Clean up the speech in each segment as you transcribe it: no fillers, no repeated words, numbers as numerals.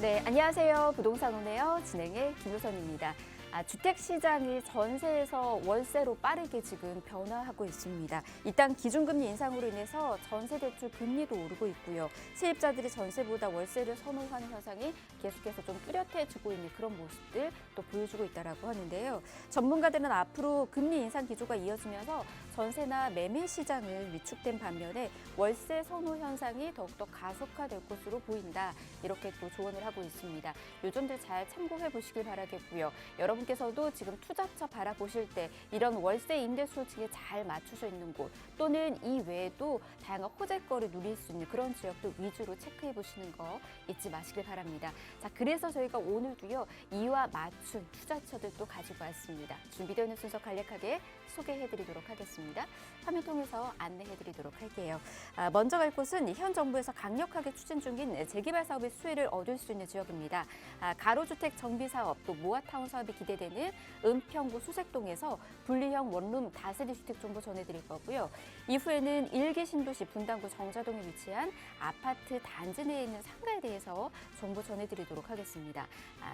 네, 안녕하세요. 부동산 오네요. 진행의 김효선입니다. 주택시장이 전세에서 월세로 빠르게 지금 변화하고 있습니다. 일단 기준금리 인상으로 인해서 전세대출 금리도 오르고 있고요. 세입자들이 전세보다 월세를 선호하는 현상이 계속해서 좀 뚜렷해지고 있는 그런 모습들 또 보여주고 있다고 하는데요. 전문가들은 앞으로 금리 인상 기조가 이어지면서 전세나 매매 시장을 위축된 반면에 월세 선호 현상이 더욱더 가속화될 것으로 보인다. 이렇게 또 조언을 하고 있습니다. 요점들 잘 참고해 보시길 바라겠고요. 여러분께서도 지금 투자처 바라보실 때 이런 월세 임대 수요층에 잘 맞춰져 있는 곳 또는 이 외에도 다양한 호재거를 누릴 수 있는 그런 지역도 위주로 체크해 보시는 거 잊지 마시길 바랍니다. 자, 그래서 저희가 오늘도요. 이와 맞춘 투자처들도 가지고 왔습니다. 준비되어 있는 순서 간략하게 소개해 드리도록 하겠습니다. 화면 통해서 안내해 드리도록 할게요. 먼저 갈 곳은 현 정부에서 강력하게 추진 중인 재개발 사업의 수혜를 얻을 수 있는 지역입니다. 가로주택 정비 사업 또 모아타운 사업이 기대되는 은평구 수색동에서 분리형 원룸 다세대 주택 정보 전해드릴 거고요. 이후에는 일기 신도시 분당구 정자동에 위치한 아파트 단지 내에 있는 상가에 대해서 정보 전해드리도록 하겠습니다.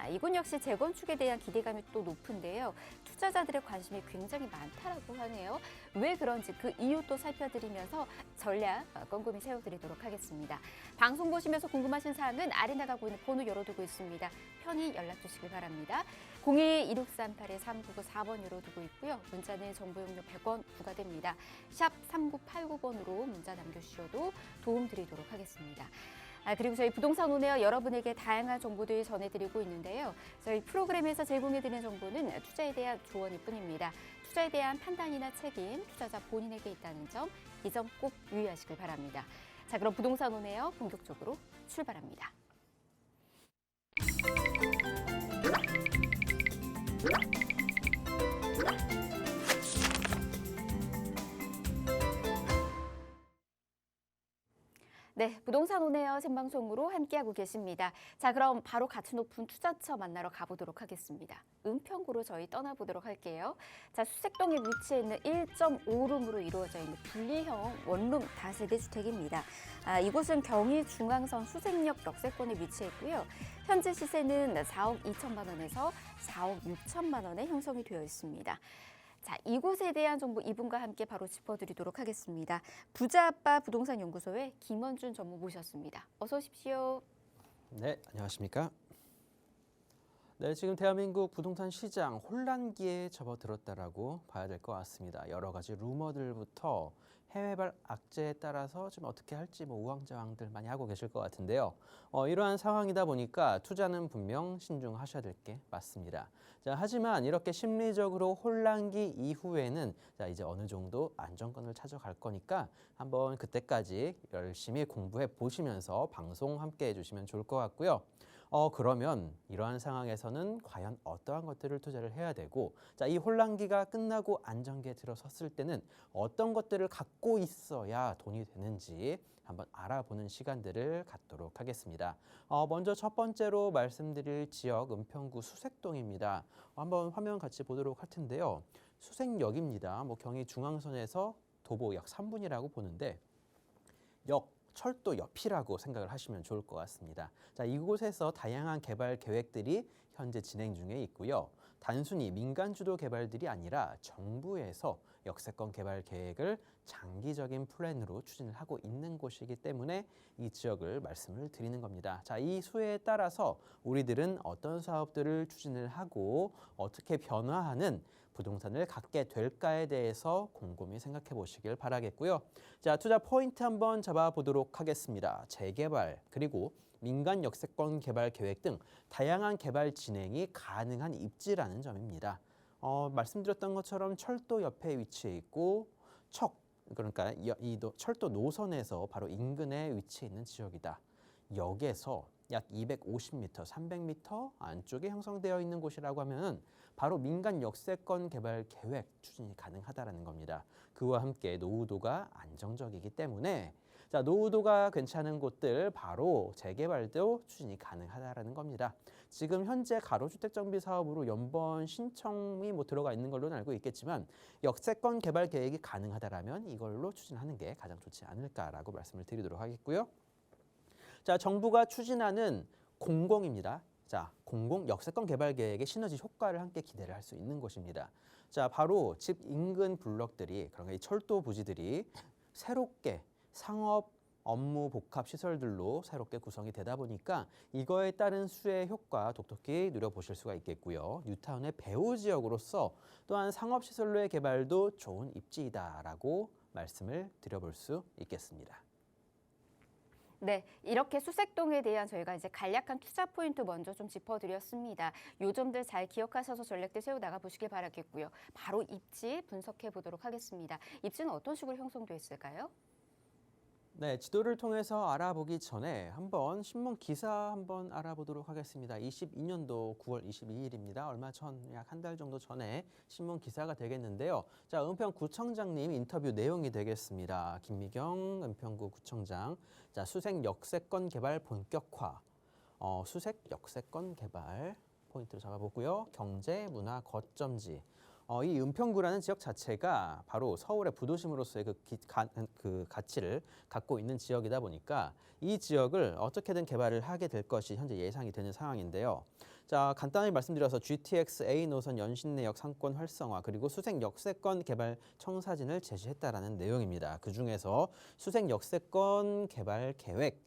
이곳 역시 재건축에 대한 기대감이 또 높은데요. 투자자들의 관심이 굉장히 많다라고 하네요. 왜 그런지 그 이유도 살펴드리면서 전략 꼼꼼히 세워드리도록 하겠습니다. 방송 보시면서 궁금하신 사항은 아래 나가고 있는 번호 열어두고 있습니다. 편히 연락 주시길 바랍니다. 02-2638-3994번 열어두고 있고요. 문자는 정보용료 100원 부과됩니다. 샵 3989번으로 문자 남겨주셔도 도움 드리도록 하겠습니다. 그리고 저희 부동산 오네요. 여러분에게 다양한 정보들 전해드리고 있는데요. 저희 프로그램에서 제공해드리는 정보는 투자에 대한 조언일 뿐입니다. 투자에 대한 판단이나 책임, 투자자 본인에게 있다는 점, 이 점 꼭 유의하시길 바랍니다. 자, 그럼 부동산 오네요. 본격적으로 출발합니다. 네, 부동산 오네요 생방송으로 함께하고 계십니다. 자, 그럼 바로 가치 높은 투자처 만나러 가보도록 하겠습니다. 은평구로 저희 떠나보도록 할게요. 자, 수색동에 위치해 있는 1.5룸으로 이루어져 있는 분리형 원룸 다세대 주택입니다. 이곳은 경의 중앙선 수색역 역세권에 위치해 있고요. 현재 시세는 4억 2천만 원에서 4억 6천만 원에 형성이 되어 있습니다. 자, 이곳에 대한 정보 이분과 함께 바로 짚어드리도록 하겠습니다. 부자아빠 부동산연구소의 김원준 전무 모셨습니다. 어서 오십시오. 네, 안녕하십니까? 네, 지금 대한민국 부동산 시장 혼란기에 접어들었다라고 봐야 될 것 같습니다. 여러 가지 루머들부터 해외발 악재에 따라서 좀 어떻게 할지 우왕좌왕들 많이 하고 계실 것 같은데요. 이러한 상황이다 보니까 투자는 분명 신중하셔야 될 게 맞습니다. 자, 하지만 이렇게 심리적으로 혼란기 이후에는 이제 어느 정도 안정권을 찾아갈 거니까 한번 그때까지 열심히 공부해 보시면서 방송 함께 해주시면 좋을 것 같고요. 그러면 이러한 상황에서는 과연 어떠한 것들을 투자를 해야 되고, 자, 이 혼란기가 끝나고 안정기에 들어섰을 때는 어떤 것들을 갖고 있어야 돈이 되는지 한번 알아보는 시간들을 갖도록 하겠습니다. 먼저 첫 번째로 말씀드릴 지역 은평구 수색동입니다. 한번 화면 같이 보도록 할 텐데요. 수색역입니다. 경의 중앙선에서 도보 약 3분이라고 보는데 철도 옆이라고 생각을 하시면 좋을 것 같습니다. 자, 이곳에서 다양한 개발 계획들이 현재 진행 중에 있고요. 단순히 민간 주도 개발들이 아니라 정부에서 역세권 개발 계획을 장기적인 플랜으로 추진을 하고 있는 곳이기 때문에 이 지역을 말씀을 드리는 겁니다. 자, 이 수혜에 따라서 우리들은 어떤 사업들을 추진을 하고 어떻게 변화하는 부동산을 갖게 될까에 대해서 곰곰이 생각해 보시길 바라겠고요. 자, 투자 포인트 한번 잡아보도록 하겠습니다. 재개발 그리고 민간 역세권 개발 계획 등 다양한 개발 진행이 가능한 입지라는 점입니다. 말씀드렸던 것처럼 철도 옆에 위치해 있고 그러니까 이 철도 노선에서 바로 인근에 위치해 있는 지역이다. 역에서 약 250m, 300m 안쪽에 형성되어 있는 곳이라고 하면 바로 민간 역세권 개발 계획 추진이 가능하다는 겁니다. 그와 함께 노후도가 안정적이기 때문에 자, 노후도가 괜찮은 곳들 바로 재개발도 추진이 가능하다는 겁니다. 지금 현재 가로주택 정비 사업으로 연번 신청이 들어가 있는 걸로는 알고 있겠지만 역세권 개발 계획이 가능하다라면 이걸로 추진하는 게 가장 좋지 않을까라고 말씀을 드리도록 하겠고요. 자, 정부가 추진하는 공공입니다. 자, 공공 역세권 개발 계획의 시너지 효과를 함께 기대를 할 수 있는 곳입니다. 자, 바로 집 인근 블록들이, 그러니까 이 철도 부지들이 새롭게 상업 업무 복합 시설들로 새롭게 구성이 되다 보니까 이거에 따른 수혜 효과 독특히 누려보실 수가 있겠고요. 뉴타운의 배후 지역으로서 또한 상업 시설로의 개발도 좋은 입지이다라고 말씀을 드려볼 수 있겠습니다. 네, 이렇게 수색동에 대한 저희가 이제 간략한 투자 포인트 먼저 좀 짚어드렸습니다. 요 점들 잘 기억하셔서 전략들 세워 나가 보시길 바라겠고요. 바로 입지 분석해 보도록 하겠습니다. 입지는 어떤 식으로 형성되어 있을까요? 네, 지도를 통해서 알아보기 전에 한번 신문 기사 한번 알아보도록 하겠습니다. 22년도 9월 22일입니다. 얼마 전, 약 한 달 정도 전에 신문 기사가 되겠는데요. 자, 은평구청장님 인터뷰 내용이 되겠습니다. 김미경 은평구 구청장. 자, 수색 역세권 개발 본격화. 수색 역세권 개발 포인트로 잡아보고요. 경제, 문화 거점지. 이 은평구라는 지역 자체가 바로 서울의 부도심으로서의 그 가치를 갖고 있는 지역이다 보니까 이 지역을 어떻게든 개발을 하게 될 것이 현재 예상이 되는 상황인데요. 자, 간단히 말씀드려서 GTX A 노선 연신내역 상권 활성화 그리고 수색 역세권 개발 청사진을 제시했다라는 내용입니다. 그중에서 수색 역세권 개발 계획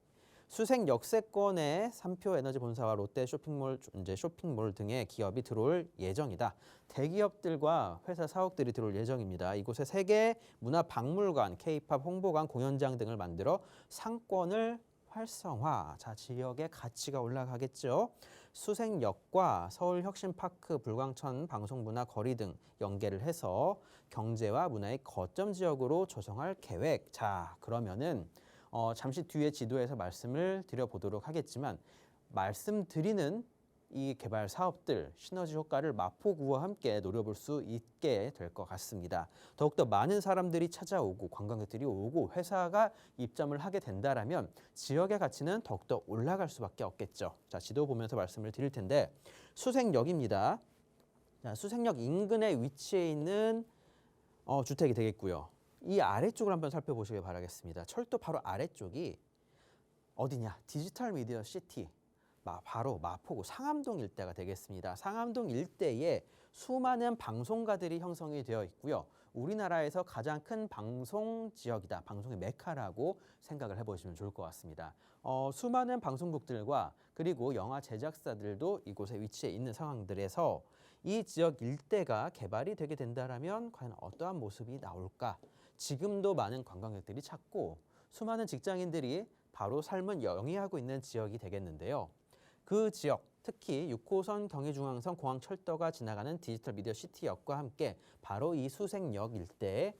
수색 역세권에 삼표에너지본사와 롯데 쇼핑몰 등의 기업이 들어올 예정이다. 대기업들과 회사 사옥들이 들어올 예정입니다. 이곳에 세계 문화박물관, K-팝 홍보관, 공연장 등을 만들어 상권을 활성화. 자, 지역의 가치가 올라가겠죠. 수색역과 서울혁신파크, 불광천, 방송문화 거리 등 연계를 해서 경제와 문화의 거점 지역으로 조성할 계획. 자, 그러면은 잠시 뒤에 지도에서 말씀을 드려보도록 하겠지만 말씀드리는 이 개발 사업들 시너지 효과를 마포구와 함께 노려볼 수 있게 될 것 같습니다. 더욱더 많은 사람들이 찾아오고 관광객들이 오고 회사가 입점을 하게 된다라면 지역의 가치는 더욱더 올라갈 수밖에 없겠죠. 자, 지도 보면서 말씀을 드릴 텐데 수색역입니다. 자, 수색역 인근에 위치해 있는 주택이 되겠고요. 이 아래쪽을 한번 살펴보시길 바라겠습니다. 철도 바로 아래쪽이 어디냐? 디지털 미디어 시티. 바로 마포구 상암동 일대가 되겠습니다. 상암동 일대에 수많은 방송가들이 형성이 되어 있고요. 우리나라에서 가장 큰 방송 지역이다. 방송의 메카라고 생각을 해보시면 좋을 것 같습니다. 수많은 방송국들과 그리고 영화 제작사들도 이곳에 위치해 있는 상황들에서 이 지역 일대가 개발이 되게 된다면 과연 어떠한 모습이 나올까? 지금도 많은 관광객들이 찾고 수많은 직장인들이 바로 삶을 영위하고 있는 지역이 되겠는데요. 그 지역, 특히 6호선 경의중앙선 공항철도가 지나가는 디지털 미디어 시티역과 함께 바로 이 수색역 일대에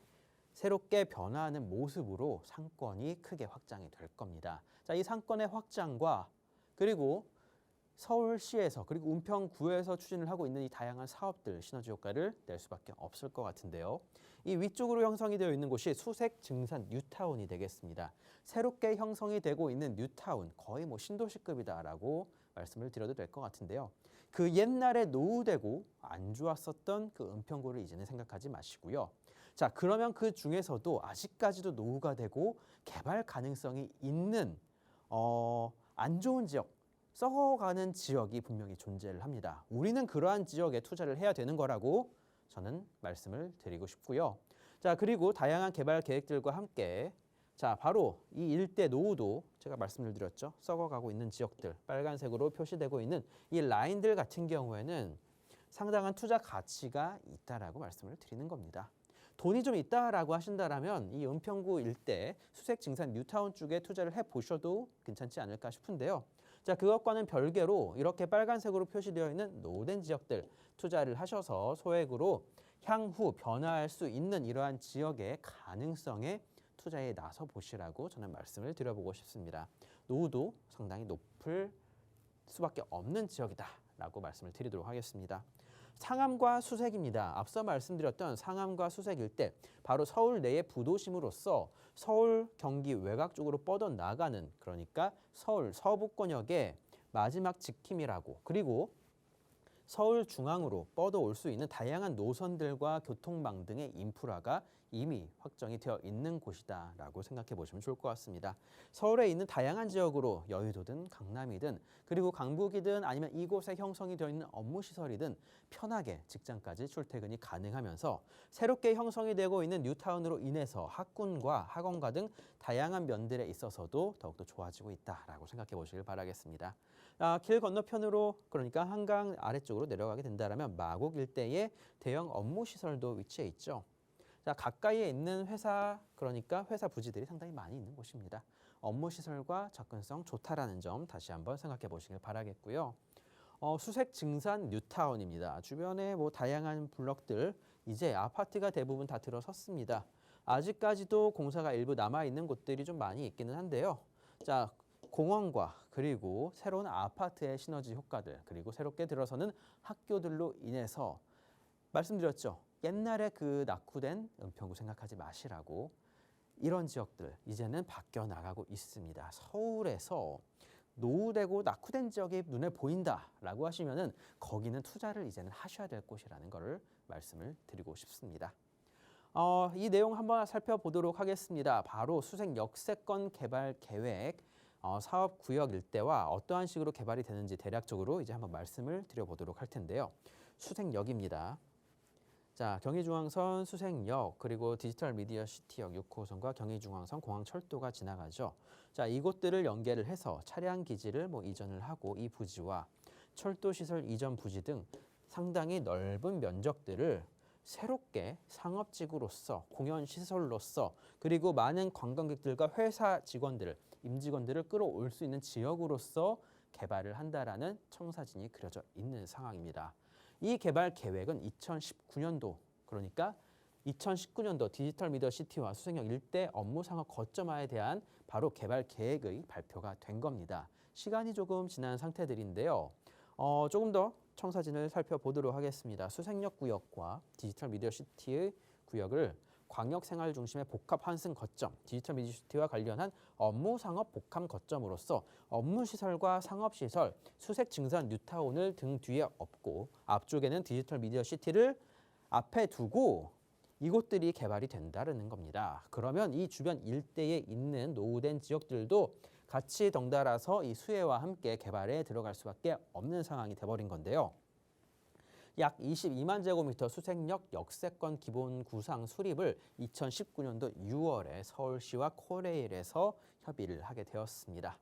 새롭게 변화하는 모습으로 상권이 크게 확장이 될 겁니다. 자, 이 상권의 확장과 그리고 서울시에서 그리고 은평구에서 추진을 하고 있는 이 다양한 사업들 시너지 효과를 낼 수밖에 없을 것 같은데요. 이 위쪽으로 형성이 되어 있는 곳이 수색 증산 뉴타운이 되겠습니다. 새롭게 형성이 되고 있는 뉴타운 거의 신도시급이다라고 말씀을 드려도 될 것 같은데요. 그 옛날에 노후되고 안 좋았었던 그 은평구를 이제는 생각하지 마시고요. 자, 그러면 그 중에서도 아직까지도 노후가 되고 개발 가능성이 있는 안 좋은 지역 썩어가는 지역이 분명히 존재를 합니다. 우리는 그러한 지역에 투자를 해야 되는 거라고 저는 말씀을 드리고 싶고요. 자, 그리고 다양한 개발 계획들과 함께 자, 바로 이 일대 노후도 제가 말씀을 드렸죠. 썩어가고 있는 지역들, 빨간색으로 표시되고 있는 이 라인들 같은 경우에는 상당한 투자 가치가 있다라고 말씀을 드리는 겁니다. 돈이 좀 있다라고 하신다라면 이 은평구 일대 수색 증산 뉴타운 쪽에 투자를 해보셔도 괜찮지 않을까 싶은데요. 자, 그것과는 별개로 이렇게 빨간색으로 표시되어 있는 노후된 지역들 투자를 하셔서 소액으로 향후 변화할 수 있는 이러한 지역의 가능성에 투자에 나서 보시라고 저는 말씀을 드려보고 싶습니다. 노후도 상당히 높을 수밖에 없는 지역이다라고 말씀을 드리도록 하겠습니다. 상암과 수색입니다. 앞서 말씀드렸던 상암과 수색 일대, 바로 서울 내의 부도심으로서 서울, 경기 외곽 쪽으로 뻗어나가는 그러니까 서울 서부권역의 마지막 지킴이라고 그리고 서울 중앙으로 뻗어올 수 있는 다양한 노선들과 교통망 등의 인프라가 이미 확정이 되어 있는 곳이다라고 생각해 보시면 좋을 것 같습니다. 서울에 있는 다양한 지역으로 여의도든 강남이든 그리고 강북이든 아니면 이곳에 형성이 되어 있는 업무 시설이든 편하게 직장까지 출퇴근이 가능하면서 새롭게 형성이 되고 있는 뉴타운으로 인해서 학군과 학원가 등 다양한 면들에 있어서도 더욱더 좋아지고 있다라고 생각해 보시길 바라겠습니다. 길 건너편으로 그러니까 한강 아래쪽으로 내려가게 된다면 마곡 일대에 대형 업무 시설도 위치해 있죠. 자, 가까이에 있는 회사, 그러니까 회사 부지들이 상당히 많이 있는 곳입니다. 업무 시설과 접근성 좋다라는 점 다시 한번 생각해 보시길 바라겠고요. 수색 증산 뉴타운입니다. 주변에 뭐 다양한 블럭들, 이제 아파트가 대부분 다 들어섰습니다. 아직까지도 공사가 일부 남아 있는 곳들이 좀 많이 있기는 한데요. 자, 공원과 그리고 새로운 아파트의 시너지 효과들, 그리고 새롭게 들어서는 학교들로 인해서 말씀드렸죠. 옛날에 그 낙후된 은평구 생각하지 마시라고 이런 지역들 이제는 바뀌어 나가고 있습니다. 서울에서 노후되고 낙후된 지역이 눈에 보인다라고 하시면은 거기는 투자를 이제는 하셔야 될 곳이라는 것을 말씀을 드리고 싶습니다. 이 내용 한번 살펴보도록 하겠습니다. 바로 수색 역세권 개발 계획 사업 구역 일대와 어떠한 식으로 개발이 되는지 대략적으로 이제 한번 말씀을 드려보도록 할 텐데요. 수색역입니다. 자, 경의중앙선 수색역 그리고 디지털 미디어 시티역 6호선과 경의중앙선 공항철도가 지나가죠. 자, 이곳들을 연계를 해서 차량 기지를 이전을 하고 이 부지와 철도 시설 이전 부지 등 상당히 넓은 면적들을 새롭게 상업지구로서 공연 시설로서 그리고 많은 관광객들과 회사 직원들을 임직원들을 끌어올 수 있는 지역으로서 개발을 한다라는 청사진이 그려져 있는 상황입니다. 이 개발 계획은 2019년도 그러니까 2019년도 디지털 미디어 시티와 수색역 일대 업무 상업 거점화에 대한 바로 개발 계획의 발표가 된 겁니다. 시간이 조금 지난 상태들인데요. 조금 더 청사진을 살펴보도록 하겠습니다. 수색역 구역과 디지털 미디어 시티의 구역을 광역생활 중심의 복합 환승 거점, 디지털 미디어 시티와 관련한 업무 상업 복합 거점으로서 업무 시설과 상업 시설, 수색 증산 뉴타운을 등 뒤에 업고 앞쪽에는 디지털 미디어 시티를 앞에 두고 이곳들이 개발이 된다는 겁니다. 그러면 이 주변 일대에 있는 노후된 지역들도 같이 덩달아서 이 수혜와 함께 개발에 들어갈 수밖에 없는 상황이 돼버린 건데요. 약 22만 제곱미터 수색역 역세권 기본 구상 수립을 2019년도 6월에 서울시와 코레일에서 협의를 하게 되었습니다.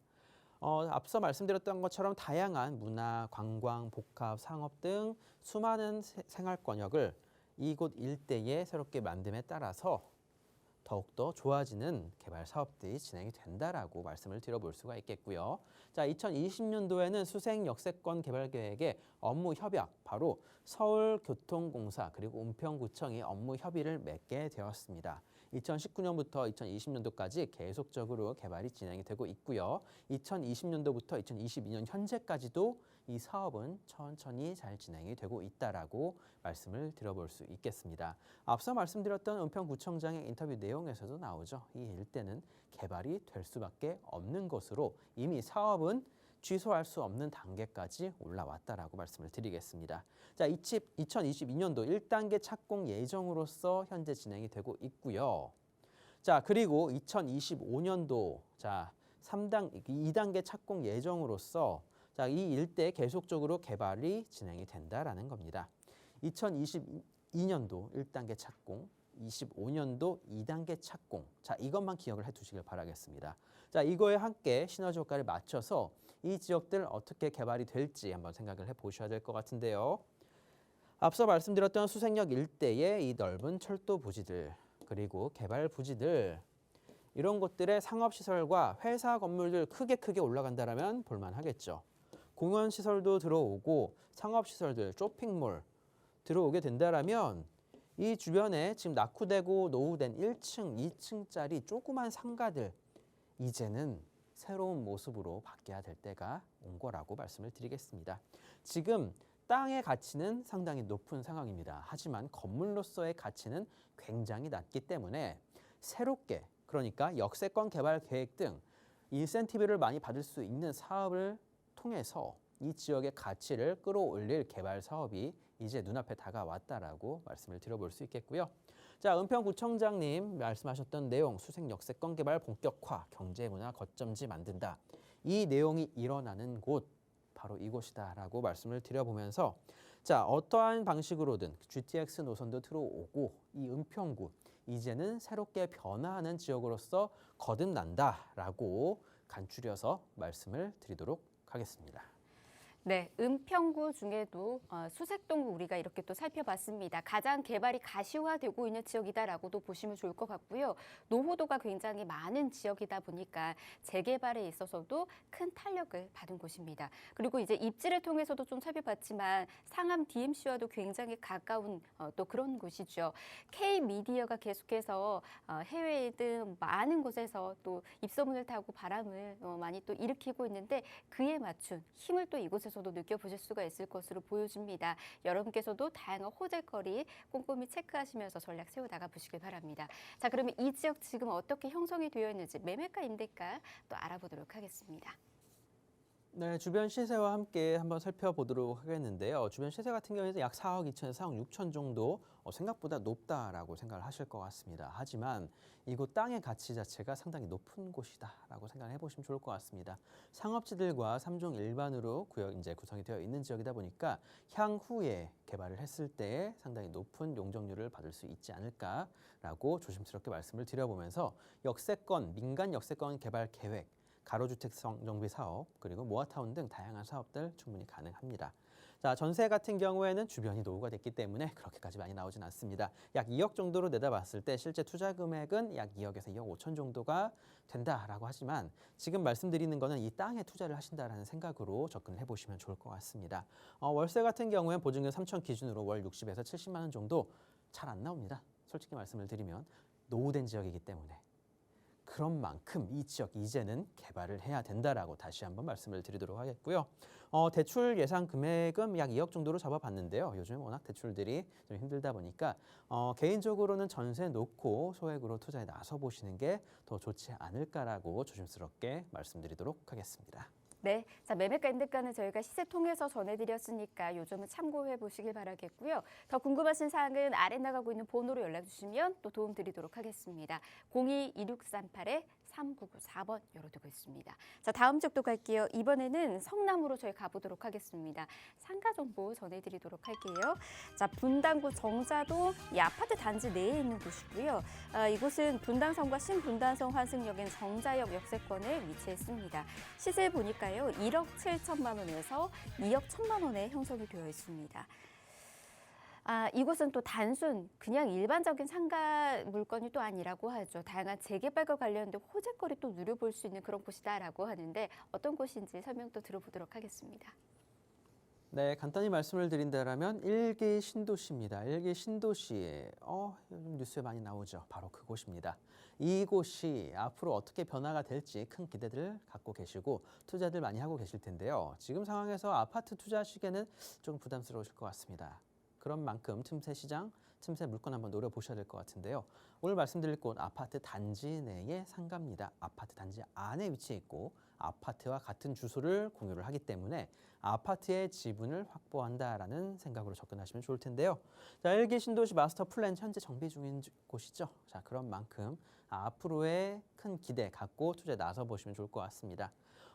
앞서 말씀드렸던 것처럼 다양한 문화, 관광, 복합, 상업 등 수많은 생활권역을 이곳 일대에 새롭게 만듦에 따라서 더욱더 좋아지는 개발 사업들이 진행이 된다라고 말씀을 드려볼 수가 있겠고요. 자, 2020년도에는 수색 역세권 개발 계획의 업무 협약, 바로 서울교통공사 그리고 은평구청이 업무 협의를 맺게 되었습니다. 2019년부터 2020년도까지 계속적으로 개발이 진행이 되고 있고요. 2020년도부터 2022년 현재까지도 이 사업은 천천히 잘 진행이 되고 있다라고 말씀을 드려볼 수 있겠습니다. 앞서 말씀드렸던 은평구청장의 인터뷰 내용에서도 나오죠. 이 일대는 개발이 될 수밖에 없는 것으로 이미 사업은 취소할 수 없는 단계까지 올라왔다라고 말씀을 드리겠습니다. 자, 2022년도 1단계 착공 예정으로서 현재 진행이 되고 있고요. 자, 그리고 2025년도 2단계 착공 예정으로서 이 일대 계속적으로 개발이 진행이 된다라는 겁니다. 2022년도 1단계 착공, 25년도 2단계 착공. 자, 이것만 기억을 해 두시길 바라겠습니다. 자, 이거에 함께 시너지 효과를 맞춰서 이 지역들 어떻게 개발이 될지 한번 생각을 해 보셔야 될 것 같은데요. 앞서 말씀드렸던 수색역 일대의 이 넓은 철도 부지들, 그리고 개발 부지들, 이런 곳들의 상업시설과 회사 건물들 크게 올라간다면 볼만하겠죠. 공원시설도 들어오고 상업시설들, 쇼핑몰 들어오게 된다면 이 주변에 지금 낙후되고 노후된 1층, 2층짜리 조그만 상가들 이제는 새로운 모습으로 바뀌어야 될 때가 온 거라고 말씀을 드리겠습니다. 지금 땅의 가치는 상당히 높은 상황입니다. 하지만 건물로서의 가치는 굉장히 낮기 때문에 새롭게 그러니까 역세권 개발 계획 등 인센티브를 많이 받을 수 있는 사업을 통해서 이 지역의 가치를 끌어올릴 개발 사업이 이제 눈앞에 다가왔다라고 말씀을 드려볼 수 있겠고요. 자, 은평구청장님 말씀하셨던 내용, 수색 역세권 개발 본격화, 경제문화 거점지 만든다. 이 내용이 일어나는 곳, 바로 이곳이다라고 말씀을 드려보면서 자, 어떠한 방식으로든 GTX 노선도 들어오고 이 은평구, 이제는 새롭게 변화하는 지역으로서 거듭난다라고 간추려서 말씀을 드리도록 하겠습니다. 네, 은평구 중에도 수색동 우리가 이렇게 또 살펴봤습니다. 가장 개발이 가시화되고 있는 지역이다라고도 보시면 좋을 것 같고요. 노후도가 굉장히 많은 지역이다 보니까 재개발에 있어서도 큰 탄력을 받은 곳입니다. 그리고 이제 입지를 통해서도 좀 살펴봤지만 상암 DMC와도 굉장히 가까운 또 그런 곳이죠. K미디어가 계속해서 해외든 많은 곳에서 또 입소문을 타고 바람을 많이 또 일으키고 있는데 그에 맞춘 힘을 또 이곳에서도 느껴보실 수가 있을 것으로 보여집니다. 여러분께서도 다양한 호재거리 꼼꼼히 체크하시면서 전략 세워나가 보시길 바랍니다. 자, 그러면 이 지역 지금 어떻게 형성이 되어 있는지 매매가 임대가 또 알아보도록 하겠습니다. 네, 주변 시세와 함께 한번 살펴보도록 하겠는데요. 주변 시세 같은 경우에는 약 4억 2천에서 4억 6천 정도 생각보다 높다라고 생각을 하실 것 같습니다. 하지만 이곳 땅의 가치 자체가 상당히 높은 곳이다라고 생각을 해보시면 좋을 것 같습니다. 상업지들과 3종 일반으로 이제 구성이 되어 있는 지역이다 보니까 향후에 개발을 했을 때 상당히 높은 용적률을 받을 수 있지 않을까라고 조심스럽게 말씀을 드려보면서 역세권, 민간 역세권 개발 계획, 가로주택성 정비 사업, 그리고 모아타운 등 다양한 사업들 충분히 가능합니다. 자, 전세 같은 경우에는 주변이 노후가 됐기 때문에 그렇게까지 많이 나오진 않습니다. 약 2억 정도로 내다봤을 때 실제 투자 금액은 약 2억에서 2억 5천 정도가 된다라고 하지만 지금 말씀드리는 거는 이 땅에 투자를 하신다라는 생각으로 접근을 해보시면 좋을 것 같습니다. 월세 같은 경우에는 보증금 3천 기준으로 월 60에서 70만 원 정도 잘 안 나옵니다. 솔직히 말씀을 드리면 노후된 지역이기 때문에. 그런 만큼 이 지역 이제는 개발을 해야 된다라고 다시 한번 말씀을 드리도록 하겠고요. 대출 예상 금액은 약 2억 정도로 잡아봤는데요. 요즘 워낙 대출들이 좀 힘들다 보니까 개인적으로는 전세 놓고 소액으로 투자에 나서 보시는 게 더 좋지 않을까라고 조심스럽게 말씀드리도록 하겠습니다. 네, 자 매매가 임대가는 저희가 시세 통해서 전해드렸으니까 요점은 참고해 보시길 바라겠고요. 더 궁금하신 사항은 아래 나가고 있는 번호로 연락 주시면 또 도움 드리도록 하겠습니다. 02-2638-3994번 열어두고 있습니다. 자, 다음 지역도 갈게요. 이번에는 성남으로 저희 가보도록 하겠습니다. 상가 정보 전해드리도록 할게요. 자, 분당구 정자동 이 아파트 단지 내에 있는 곳이고요. 이곳은 분당성과 신분당성 환승역인 정자역 역세권에 위치했습니다. 시세 보니까 1억 7천만 원에서 2억 1천만 원에 형성이 되어 있습니다. 이곳은 또 단순 그냥 일반적인 상가 물건이 또 아니라고 하죠. 다양한 재개발과 관련된 호재거리 또 누려볼 수 있는 그런 곳이다라고 하는데 어떤 곳인지 설명 또 들어보도록 하겠습니다. 네, 간단히 말씀을 드린다면 일기 신도시입니다. 일기 신도시에 요즘 뉴스에 많이 나오죠. 바로 그곳입니다. 이곳이 앞으로 어떻게 변화가 될지 큰 기대들 갖고 계시고 투자들 많이 하고 계실 텐데요. 지금 상황에서 아파트 투자하시기에는 좀 부담스러우실 것 같습니다. 그런 만큼 틈새 시장, 틈새 물건 한번 노려보셔야 될 것 같은데요. 오늘 말씀드릴 곳 아파트 단지 내의 상가입니다. 아파트 단지 안에 위치해 있고 아파트와 같은 주소를 공유를 하기 때문에 아파트의 지분을 확보한다라는 생각으로 접근하시면 좋을 텐데요. 자, 일기 신도시 마스터 플랜 현재 정비 중인 곳이죠. 자, 그런 만큼 앞으로의 큰 기대 갖고 투자에 나서 보시면 좋을 것 같습니다.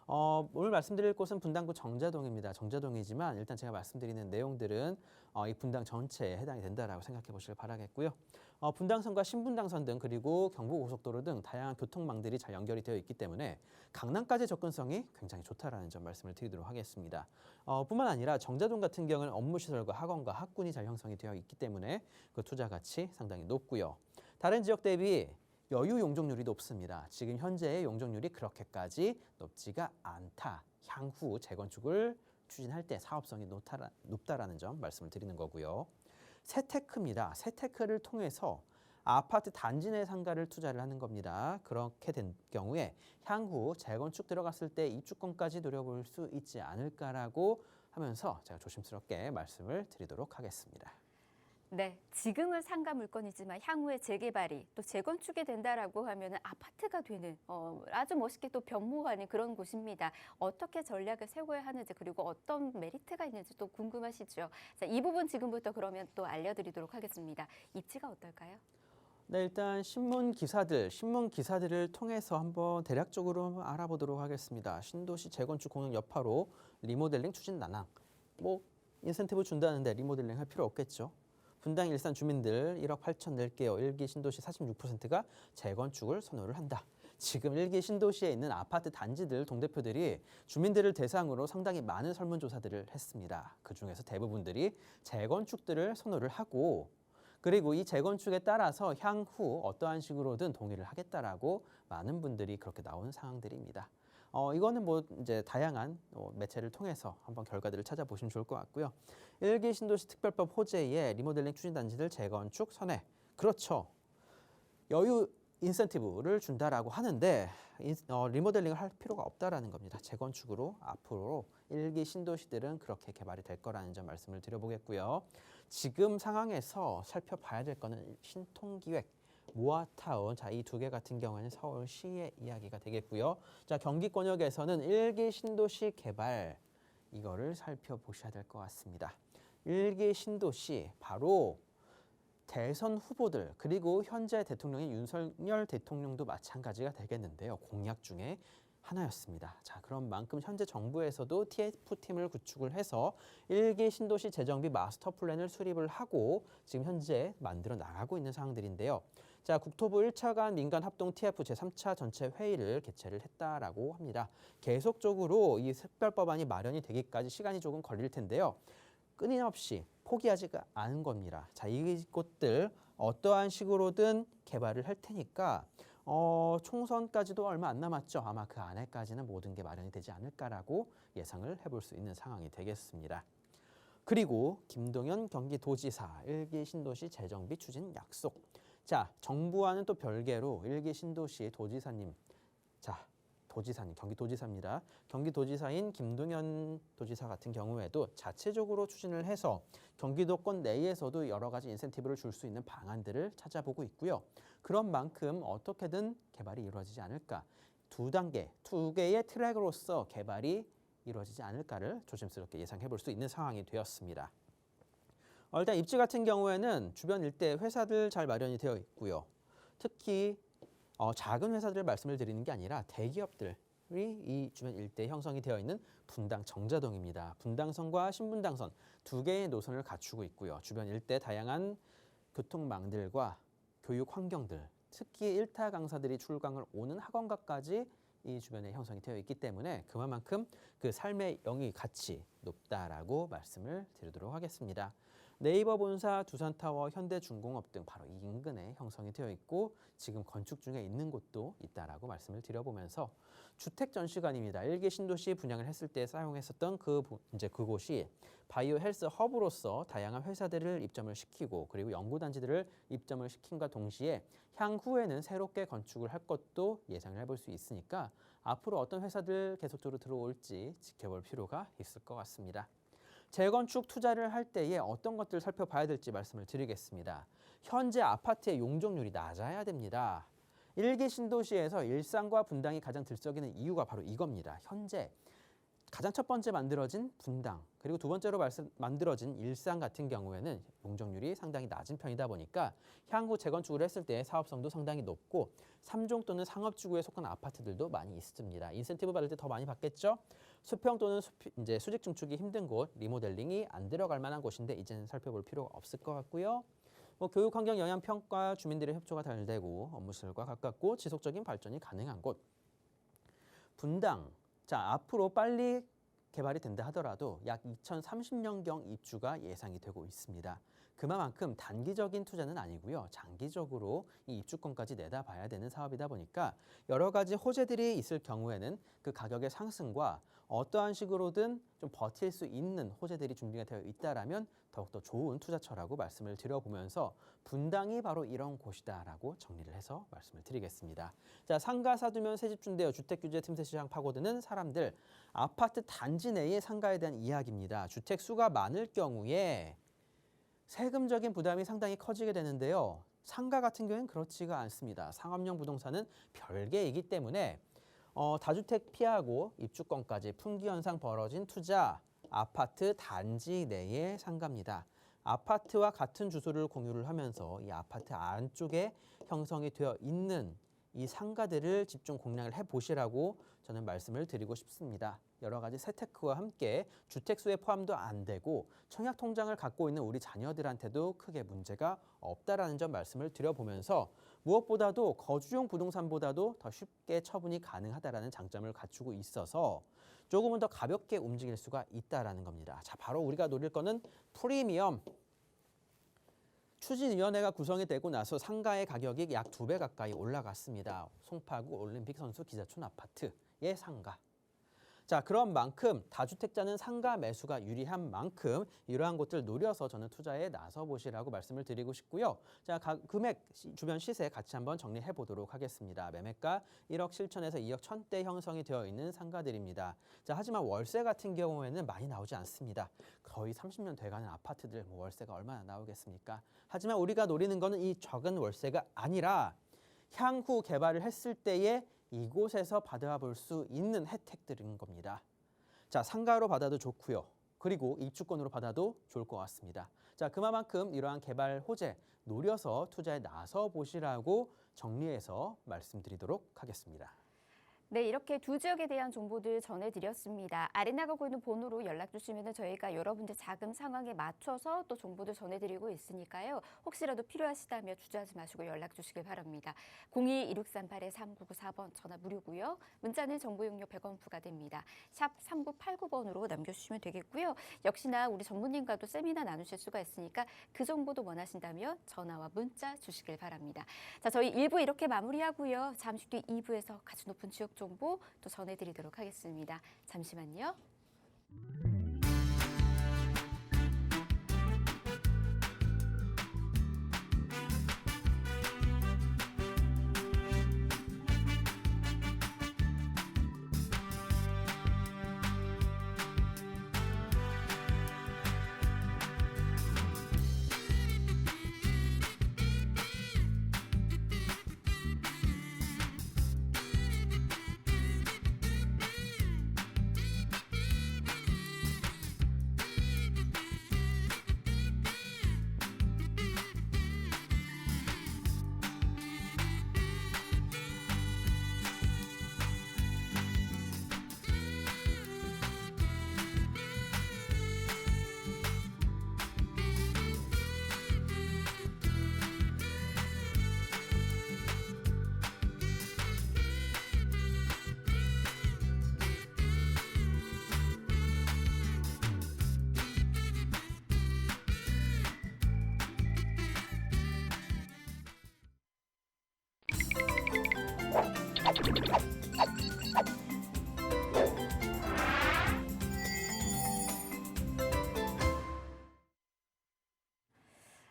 오늘 말씀드릴 곳은 분당구 정자동입니다. 정자동이지만 일단 제가 말씀드리는 내용들은 이 분당 전체에 해당이 된다라고 생각해 보시길 바라겠고요. 분당선과 신분당선 등 그리고 경부고속도로 등 다양한 교통망들이 잘 연결이 되어 있기 때문에 강남까지 접근성이 굉장히 좋다라는 점 말씀을 드리도록 하겠습니다. 뿐만 아니라 정자동 같은 경우는 업무시설과 학원과 학군이 잘 형성이 되어 있기 때문에 그 투자 가치 상당히 높고요. 다른 지역 대비 여유 용적률이 높습니다. 지금 현재의 용적률이 그렇게까지 높지가 않다. 향후 재건축을 추진할 때 사업성이 높다라는 점 말씀을 드리는 거고요. 세테크입니다. 세테크를 통해서 아파트 단지 내 상가를 투자를 하는 겁니다. 그렇게 된 경우에 향후 재건축 들어갔을 때 입주권까지 노려볼 수 있지 않을까라고 하면서 제가 조심스럽게 말씀을 드리도록 하겠습니다. 네, 지금은 상가 물건이지만 향후에 재개발이 또 재건축이 된다라고 하면은 아파트가 되는 아주 멋있게 또 변모하는 그런 곳입니다. 어떻게 전략을 세워야 하는지 그리고 어떤 메리트가 있는지 또 궁금하시죠? 자, 이 부분 지금부터 그러면 또 알려드리도록 하겠습니다. 입지가 어떨까요? 네, 일단 신문 기사들을 통해서 한번 대략적으로 알아보도록 하겠습니다. 신도시 재건축 공약 여파로 리모델링 추진 난항. 뭐 인센티브 준다는데 리모델링 할 필요 없겠죠. 분당 일산 주민들 1억 8천 낼게요. 1기 신도시 46%가 재건축을 선호를 한다. 지금 1기 신도시에 있는 아파트 단지들 동대표들이 주민들을 대상으로 상당히 많은 설문조사들을 했습니다. 그중에서 대부분들이 재건축들을 선호를 하고 그리고 이 재건축에 따라서 향후 어떠한 식으로든 동의를 하겠다라고 많은 분들이 그렇게 나온 상황들입니다. 이거는 뭐 이제 다양한 매체를 통해서 한번 결과들을 찾아보시면 좋을 것 같고요. 1기 신도시 특별법 호재에 리모델링 추진 단지들 재건축 선회. 그렇죠. 여유 인센티브를 준다라고 하는데 리모델링을 할 필요가 없다라는 겁니다. 재건축으로 앞으로 1기 신도시들은 그렇게 개발이 될 거라는 점 말씀을 드려보겠고요. 지금 상황에서 살펴봐야 될 거는 신통기획, 모아타운, 자, 이 두 개 같은 경우에는 서울시의 이야기가 되겠고요. 자, 경기권역에서는 1기 신도시 개발, 이거를 살펴보셔야 될 것 같습니다. 1기 신도시, 바로 대선 후보들 그리고 현재 대통령인 윤석열 대통령도 마찬가지가 되겠는데요. 공약 중에 하나였습니다. 자, 그런 만큼 현재 정부에서도 TF팀을 구축을 해서 1기 신도시 재정비 마스터 플랜을 수립을 하고 지금 현재 만들어 나가고 있는 상황들인데요. 자, 국토부 1차관 민간 합동 TF 제3차 전체 회의를 개최를 했다라고 합니다. 계속적으로 이 특별법안이 마련이 되기까지 시간이 조금 걸릴 텐데요. 끊임없이 포기하지가 않은 겁니다. 자, 이곳들 어떠한 식으로든 개발을 할 테니까 총선까지도 얼마 안 남았죠. 아마 그 안에까지는 모든 게 마련이 되지 않을까라고 예상을 해볼 수 있는 상황이 되겠습니다. 그리고 김동연 경기도지사 1기 신도시 재정비 추진 약속. 자, 정부와는 또 별개로 1기 신도시 도지사님, 자, 도지사님, 경기도지사입니다. 경기도지사인 김동연 도지사 같은 경우에도 자체적으로 추진을 해서 경기도권 내에서도 여러 가지 인센티브를 줄 수 있는 방안들을 찾아보고 있고요. 그런 만큼 어떻게든 개발이 이루어지지 않을까. 두 개의 트랙으로서 개발이 이루어지지 않을까를 조심스럽게 예상해 볼 수 있는 상황이 되었습니다. 일단 입지 같은 경우에는 주변 일대 회사들 잘 마련이 되어 있고요. 특히 작은 회사들을 말씀을 드리는 게 아니라 대기업들이 이 주변 일대에 형성이 되어 있는 분당 정자동입니다. 분당선과 신분당선 두 개의 노선을 갖추고 있고요. 주변 일대 다양한 교통망들과 교육 환경들, 특히 1타 강사들이 출강을 오는 학원가까지 이 주변에 형성이 되어 있기 때문에 그만큼 그 삶의 영위 가치 높다라고 말씀을 드리도록 하겠습니다. 네이버 본사, 두산타워, 현대중공업 등 바로 이 인근에 형성이 되어 있고 지금 건축 중에 있는 곳도 있다라고 말씀을 드려보면서 주택 전시관입니다. 1기 신도시 분양을 했을 때 사용했었던 그곳이 바이오 헬스 허브로서 다양한 회사들을 입점을 시키고 그리고 연구단지들을 입점을 시킨과 동시에 향후에는 새롭게 건축을 할 것도 예상을 해볼 수 있으니까 앞으로 어떤 회사들 계속적으로 들어올지 지켜볼 필요가 있을 것 같습니다. 재건축 투자를 할 때에 어떤 것들을 살펴봐야 될지 말씀을 드리겠습니다. 현재 아파트의 용적률이 낮아야 됩니다. 1기 신도시에서 일산과 분당이 가장 들썩이는 이유가 바로 이겁니다. 현재 가장 첫 번째 만들어진 분당, 그리고 두 번째로 만들어진 일산 같은 경우에는 용적률이 상당히 낮은 편이다 보니까 향후 재건축을 했을 때 사업성도 상당히 높고 3종 또는 상업지구에 속한 아파트들도 많이 있습니다. 인센티브 받을 때 더 많이 받겠죠? 수평 또는 수직 증축이 힘든 곳, 리모델링이 안 들어갈 만한 곳인데 이제는 살펴볼 필요가 없을 것 같고요. 교육 환경 영향 평가, 주민들의 협조가 잘 되고 업무실과 가깝고 지속적인 발전이 가능한 곳. 분당. 자, 앞으로 빨리 개발이 된다 하더라도 약 2030년경 입주가 예상이 되고 있습니다. 그만큼 단기적인 투자는 아니고요. 장기적으로 이 입주권까지 내다봐야 되는 사업이다 보니까 여러 가지 호재들이 있을 경우에는 그 가격의 상승과 어떠한 식으로든 좀 버틸 수 있는 호재들이 준비가 되어 있다라면 더욱더 좋은 투자처라고 말씀을 드려보면서 분당이 바로 이런 곳이다라고 정리를 해서 말씀을 드리겠습니다. 자, 상가 사두면 새집 준대요. 주택규제 틈새 시장 파고드는 사람들. 아파트 단지 내의 상가에 대한 이야기입니다. 주택 수가 많을 경우에 세금적인 부담이 상당히 커지게 되는데요. 상가 같은 경우에는 그렇지가 않습니다. 상업용 부동산은 별개이기 때문에 다주택 피하고 입주권까지 품귀 현상 벌어진 투자, 아파트 단지 내의 상가입니다. 아파트와 같은 주소를 공유를 하면서 이 아파트 안쪽에 형성이 되어 있는 이 상가들을 집중 공략을 해보시라고 저는 말씀을 드리고 싶습니다. 여러 가지 세테크와 함께 주택수에 포함도 안 되고 청약통장을 갖고 있는 우리 자녀들한테도 크게 문제가 없다라는 점 말씀을 드려보면서 무엇보다도 거주용 부동산보다도 더 쉽게 처분이 가능하다라는 장점을 갖추고 있어서 조금은 더 가볍게 움직일 수가 있다라는 겁니다. 자, 바로 우리가 노릴 거는 프리미엄. 추진위원회가 구성이 되고 나서 상가의 가격이 약 2배 가까이 올라갔습니다. 송파구 올림픽 선수 기자촌 아파트의 상가. 자, 그런 만큼 다주택자는 상가 매수가 유리한 만큼 이러한 곳들 노려서 저는 투자에 나서 보시라고 말씀을 드리고 싶고요. 자, 금액, 주변 시세 같이 한번 정리해 보도록 하겠습니다. 매매가 1억 7천에서 2억 1천대 형성이 되어 있는 상가들입니다. 자, 하지만 월세 같은 경우에는 많이 나오지 않습니다. 거의 30년 돼가는 아파트들 월세가 얼마나 나오겠습니까? 하지만 우리가 노리는 거는 이 적은 월세가 아니라 향후 개발을 했을 때에 이곳에서 받아볼 수 있는 혜택들인 겁니다. 자, 상가로 받아도 좋고요. 그리고 입주권으로 받아도 좋을 것 같습니다. 자, 그만큼 이러한 개발 호재 노려서 투자에 나서 보시라고 정리해서 말씀드리도록 하겠습니다. 네, 이렇게 두 지역에 대한 정보들 전해드렸습니다. 아래 나가고 있는 번호로 연락 주시면 저희가 여러분들 자금 상황에 맞춰서 또 정보들 전해드리고 있으니까요. 혹시라도 필요하시다면 주저하지 마시고 연락 주시길 바랍니다. 02-2638-3994번 전화 무료고요. 문자는 정보 용료 100원 부과됩니다. 샵 3989번으로 남겨주시면 되겠고요. 역시나 우리 전무님과도 세미나 나누실 수가 있으니까 그 정보도 원하신다면 전화와 문자 주시길 바랍니다. 자, 저희 1부 이렇게 마무리하고요. 잠시 뒤 2부에서 가치 높은 지역 정보 또 전해드리도록 하겠습니다. 잠시만요.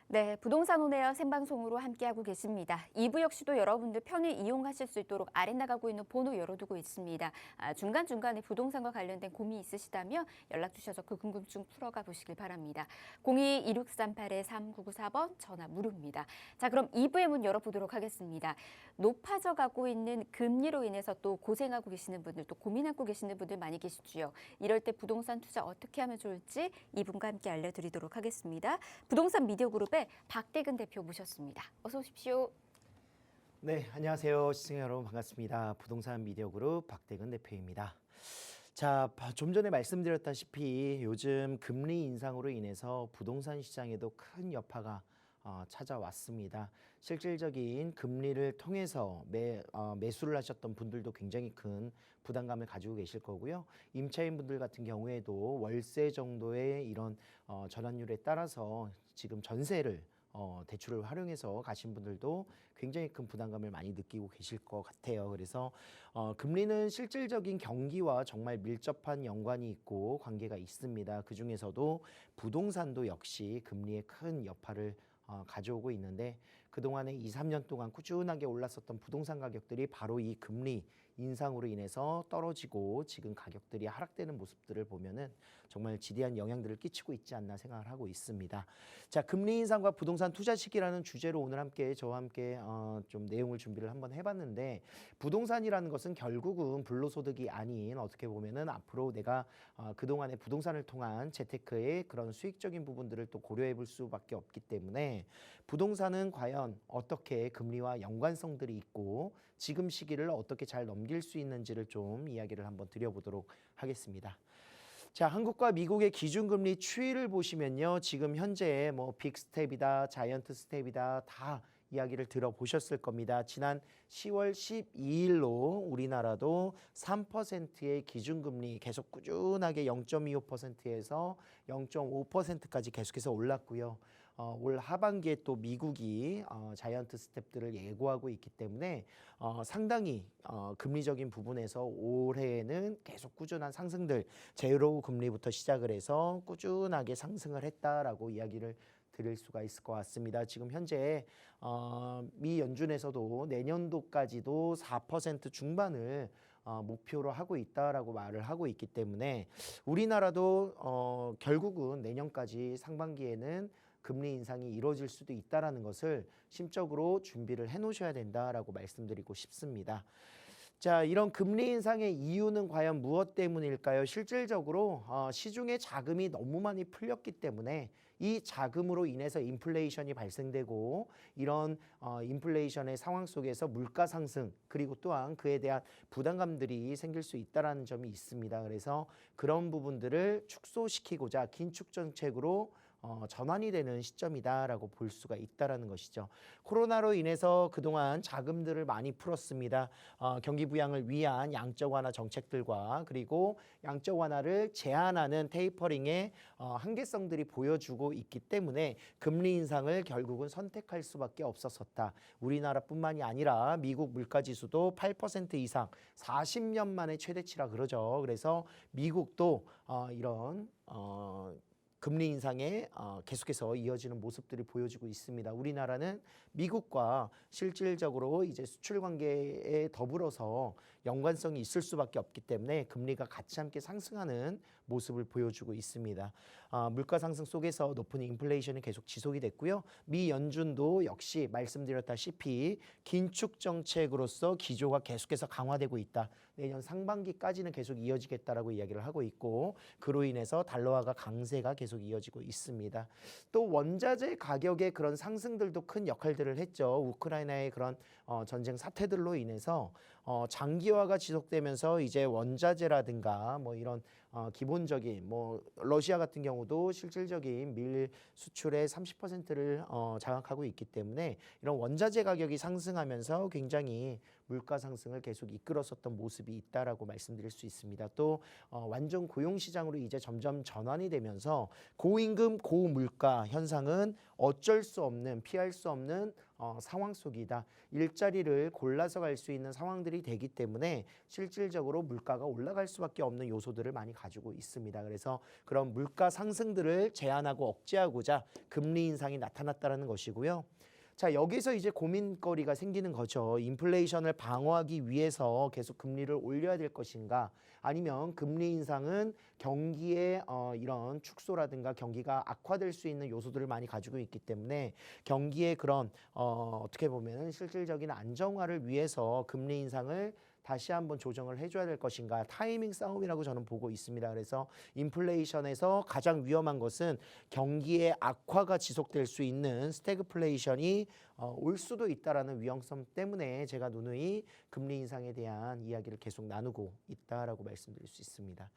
네, 부동산 온에어 생방송으로 함께하고 계십니다. 2부 역시도 여러분들 편히 이용하실 수 있도록 아래 나가고 있는 번호 열어두고 있습니다. 중간중간에 부동산과 관련된 고민 있으시다면 연락 주셔서 그 궁금증 풀어가 보시길 바랍니다. 02-2638-3994번 전화 무료입니다. 자, 그럼 2부의 문 열어보도록 하겠습니다. 높아져 가고 있는 금리로 인해서 또 고생하고 계시는 분들, 또 고민하고 계시는 분들 많이 계시죠. 이럴 때 부동산 투자 어떻게 하면 좋을지 이분과 함께 알려드리도록 하겠습니다. 부동산 미디어 그룹의 박대근 대표 모셨습니다. 어서 오십시오. 네, 안녕하세요. 시청자 여러분 반갑습니다. 부동산 미디어 그룹 박대근 대표입니다. 자, 좀 전에 말씀드렸다시피 요즘 금리 인상으로 인해서 부동산 시장에도 큰 여파가 찾아왔습니다. 실질적인 금리를 통해서 매수를 하셨던 분들도 굉장히 큰 부담감을 가지고 계실 거고요. 임차인 분들 같은 경우에도 월세 정도의 이런 전환율에 따라서 지금 전세를 대출을 활용해서 가신 분들도 굉장히 큰 부담감을 많이 느끼고 계실 것 같아요. 그래서 금리는 실질적인 경기와 정말 밀접한 연관이 있고 관계가 있습니다. 그 중에서도 부동산도 역시 금리에 큰 여파를 가져오고 있는데 그동안에 2, 3년 동안 꾸준하게 올랐었던 부동산 가격들이 바로 이 금리 인상으로 인해서 떨어지고 지금 가격들이 하락되는 모습들을 보면은 정말 지대한 영향들을 끼치고 있지 않나 생각을 하고 있습니다. 자, 금리 인상과 부동산 투자 시기라는 주제로 오늘 함께 저와 함께 좀 내용을 준비를 한번 해봤는데, 부동산이라는 것은 결국은 불로소득이 아닌 어떻게 보면은 앞으로 내가 그동안의 부동산을 통한 재테크의 그런 수익적인 부분들을 또 고려해 볼 수밖에 없기 때문에 부동산은 과연 어떻게 금리와 연관성들이 있고 지금 시기를 어떻게 잘 넘길 수 있는지를 좀 이야기를 한번 드려보도록 하겠습니다. 자, 한국과 미국의 기준금리 추이를 보시면요, 지금 현재 뭐 빅스텝이다, 자이언트 스텝이다 다 이야기를 들어보셨을 겁니다. 지난 10월 12일로 우리나라도 3%의 기준금리 계속 꾸준하게 0.25%에서 0.5%까지 계속해서 올랐고요. 올 하반기에 또 미국이 자이언트 스텝들을 예고하고 있기 때문에 상당히 금리적인 부분에서 올해에는 계속 꾸준한 상승들, 제로 금리부터 시작을 해서 꾸준하게 상승을 했다라고 이야기를 드릴 수가 있을 것 같습니다. 지금 현재 미 연준에서도 내년도까지도 4% 중반을 목표로 하고 있다라고 말을 하고 있기 때문에 우리나라도 결국은 내년까지 상반기에는 금리 인상이 이루어질 수도 있다라는 것을 심적으로 준비를 해 놓으셔야 된다라고 말씀드리고 싶습니다. 자, 이런 금리 인상의 이유는 과연 무엇 때문일까요? 실질적으로 시중에 자금이 너무 많이 풀렸기 때문에 이 자금으로 인해서 인플레이션이 발생되고, 이런 인플레이션의 상황 속에서 물가 상승, 그리고 또한 그에 대한 부담감들이 생길 수 있다는 점이 있습니다. 그래서 그런 부분들을 축소시키고자 긴축 정책으로 전환이 되는 시점이다라고 볼 수가 있다라는 것이죠. 코로나로 인해서 그동안 자금들을 많이 풀었습니다. 경기 부양을 위한 양적 완화 정책들과 그리고 양적 완화를 제한하는 테이퍼링의 한계성들이 보여주고 있기 때문에 금리 인상을 결국은 선택할 수밖에 없었었다. 우리나라뿐만이 아니라 미국 물가지수도 8% 이상 40년 만에 최대치라 그러죠. 그래서 미국도 이런 금리 인상에 계속해서 이어지는 모습들을 보여주고 있습니다. 우리나라는 미국과 실질적으로 이제 수출 관계에 더불어서 연관성이 있을 수밖에 없기 때문에 금리가 같이 함께 상승하는 모습을 보여주고 있습니다. 물가 상승 속에서 높은 인플레이션이 계속 지속이 됐고요. 미 연준도 역시 말씀드렸다시피 긴축 정책으로서 기조가 계속해서 강화되고 있다. 내년 상반기까지는 계속 이어지겠다라고 이야기를 하고 있고, 그로 인해서 달러화가 강세가 계속 이어지고 있습니다. 또 원자재 가격의 그런 상승들도 큰 역할들을 했죠. 우크라이나의 그런 전쟁 사태들로 인해서 장기화가 지속되면서 이제 원자재라든가 뭐 이런 기본적인 뭐 러시아 같은 경우도 실질적인 밀 수출의 30%를 장악하고 있기 때문에 이런 원자재 가격이 상승하면서 굉장히 물가 상승을 계속 이끌었었던 모습이 있다라고 말씀드릴 수 있습니다. 또 완전 고용 시장으로 이제 점점 전환이 되면서 고임금 고물가 현상은 어쩔 수 없는, 피할 수 없는 상황 속이다. 일자리를 골라서 갈 수 있는 상황들이 되기 때문에 실질적으로 물가가 올라갈 수밖에 없는 요소들을 많이 가지고 있습니다. 그래서 그런 물가 상승들을 제한하고 억제하고자 금리 인상이 나타났다는 것이고요. 자, 여기서 이제 고민거리가 생기는 거죠. 인플레이션을 방어하기 위해서 계속 금리를 올려야 될 것인가, 아니면 금리 인상은 경기의 이런 축소라든가 경기가 악화될 수 있는 요소들을 많이 가지고 있기 때문에 경기의 그런 어떻게 보면 실질적인 안정화를 위해서 금리 인상을 다시 한번 조정을 해줘야 될 것인가, 타이밍 싸움이라고 저는 보고 있습니다. 그래서 인플레이션에서 가장 위험한 것은 경기의 악화가 지속될 수 있는 스태그플레이션이 올 수도 있다라는 위험성 때문에 제가 누누이 금리 인상에 대한 이야기를 계속 나누고 있다라고 말씀드릴 수 있습니다.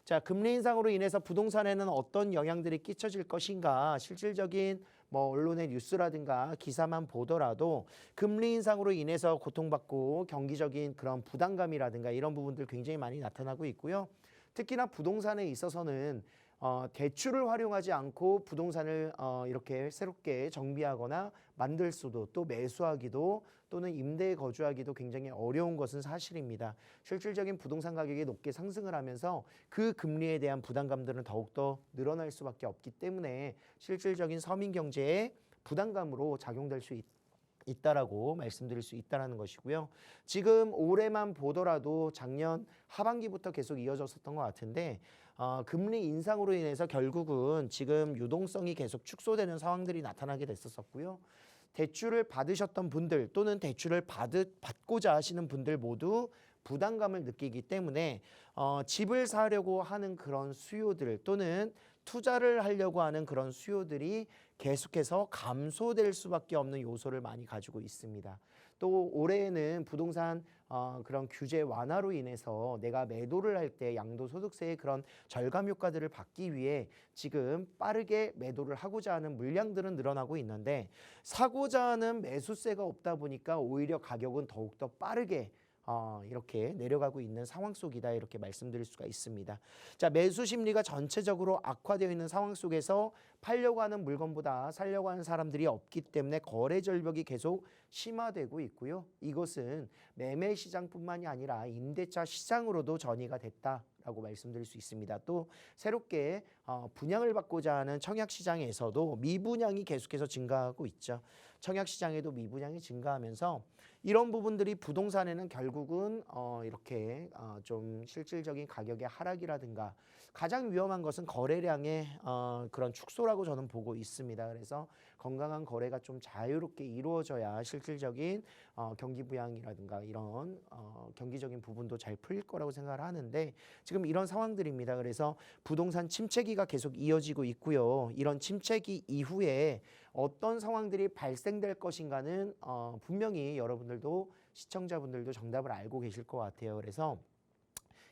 자, 금리 인상으로 인해서 부동산에는 어떤 영향들이 끼쳐질 것인가, 실질적인 뭐 언론의 뉴스라든가 기사만 보더라도 금리 인상으로 인해서 고통받고 경기적인 그런 부담감이라든가 이런 부분들 굉장히 많이 나타나고 있고요. 특히나 부동산에 있어서는 대출을 활용하지 않고 부동산을 이렇게 새롭게 정비하거나 만들 수도, 또 매수하기도 또는 임대에 거주하기도 굉장히 어려운 것은 사실입니다. 실질적인 부동산 가격이 높게 상승을 하면서 그 금리에 대한 부담감들은 더욱더 늘어날 수밖에 없기 때문에 실질적인 서민 경제에 부담감으로 작용될 수 있다라고 말씀드릴 수 있다라는 것이고요. 지금 올해만 보더라도 작년 하반기부터 계속 이어졌었던 것 같은데 금리 인상으로 인해서 결국은 지금 유동성이 계속 축소되는 상황들이 나타나게 됐었고요. 대출을 받으셨던 분들 또는 대출을 받고자 하시는 분들 모두 부담감을 느끼기 때문에 집을 사려고 하는 그런 수요들 또는 투자를 하려고 하는 그런 수요들이 계속해서 감소될 수밖에 없는 요소를 많이 가지고 있습니다. 또 올해에는 부동산 그런 규제 완화로 인해서 내가 매도를 할 때 양도소득세의 그런 절감 효과들을 받기 위해 지금 빠르게 매도를 하고자 하는 물량들은 늘어나고 있는데 사고자 하는 매수세가 없다 보니까 오히려 가격은 더욱더 빠르게 이렇게 내려가고 있는 상황 속이다 이렇게 말씀드릴 수가 있습니다. 자, 매수 심리가 전체적으로 악화되어 있는 상황 속에서 팔려고 하는 물건보다 살려고 하는 사람들이 없기 때문에 거래 절벽이 계속 심화되고 있고요. 이것은 매매 시장뿐만이 아니라 임대차 시장으로도 전이가 됐다라고 말씀드릴 수 있습니다. 또 새롭게 분양을 받고자 하는 청약 시장에서도 미분양이 계속해서 증가하고 있죠. 청약 시장에도 미분양이 증가하면서 이런 부분들이 부동산에는 결국은 이렇게 좀 실질적인 가격의 하락이라든가 가장 위험한 것은 거래량의 그런 축소라고 저는 보고 있습니다. 그래서 건강한 거래가 좀 자유롭게 이루어져야 실질적인 경기 부양이라든가 이런 경기적인 부분도 잘 풀릴 거라고 생각을 하는데 지금 이런 상황들입니다. 그래서 부동산 침체기가 계속 이어지고 있고요. 이런 침체기 이후에 어떤 상황들이 발생될 것인가는 분명히 여러분들도 시청자분들도 정답을 알고 계실 것 같아요. 그래서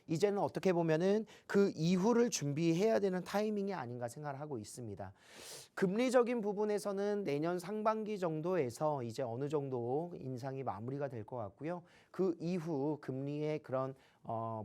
이제는 어떻게 보면은 그 이후를 준비해야 되는 타이밍이 아닌가 생각을 하고 있습니다. 금리적인 부분에서는 내년 상반기 정도에서 이제 어느 정도 인상이 마무리가 될 것 같고요. 그 이후 금리의 그런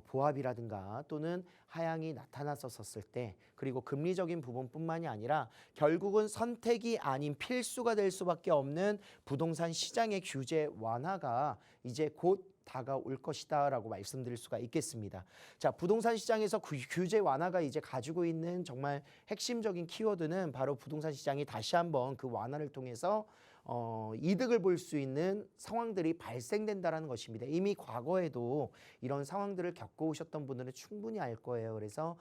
보합이라든가 또는 하향이 나타났었을 때 그리고 금리적인 부분뿐만이 아니라 결국은 선택이 아닌 필수가 될 수밖에 없는 부동산 시장의 규제 완화가 이제 곧 다가올 것이다 라고 말씀드릴 수가 있겠습니다. 자, 부동산 시장에서 규제 완화가 이제 가지고 있는 정말 핵심적인 키워드는 바로 부동산 시장이 다시 한번 그 완화를 통해서 이득을 볼 수 있는 상황들이 발생된다는 것입니다. 이미 과거에도 이런 상황들을 겪어오셨던 분들은 충분히 알 거예요. 그래서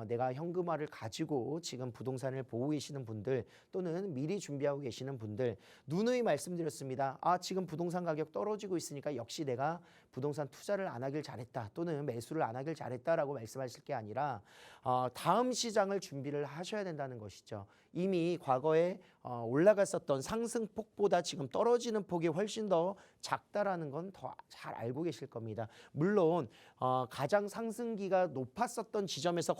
내가 현금화를 가지고 지금 부동산을 보고 계시는 분들 또는 미리 준비하고 계시는 분들 누누이 말씀드렸습니다. 지금 부동산 가격 떨어지고 있으니까 역시 내가 부동산 투자를 안 하길 잘했다 또는 매수를 안 하길 잘했다라고 말씀하실 게 아니라 다음 시장을 준비를 하셔야 된다는 것이죠. 이미 과거에 올라갔었던 상승폭보다 지금 떨어지는 폭이 훨씬 더 작다라는 건 더 잘 알고 계실 겁니다. 물론 가장 상승기가 높았었던 지점에서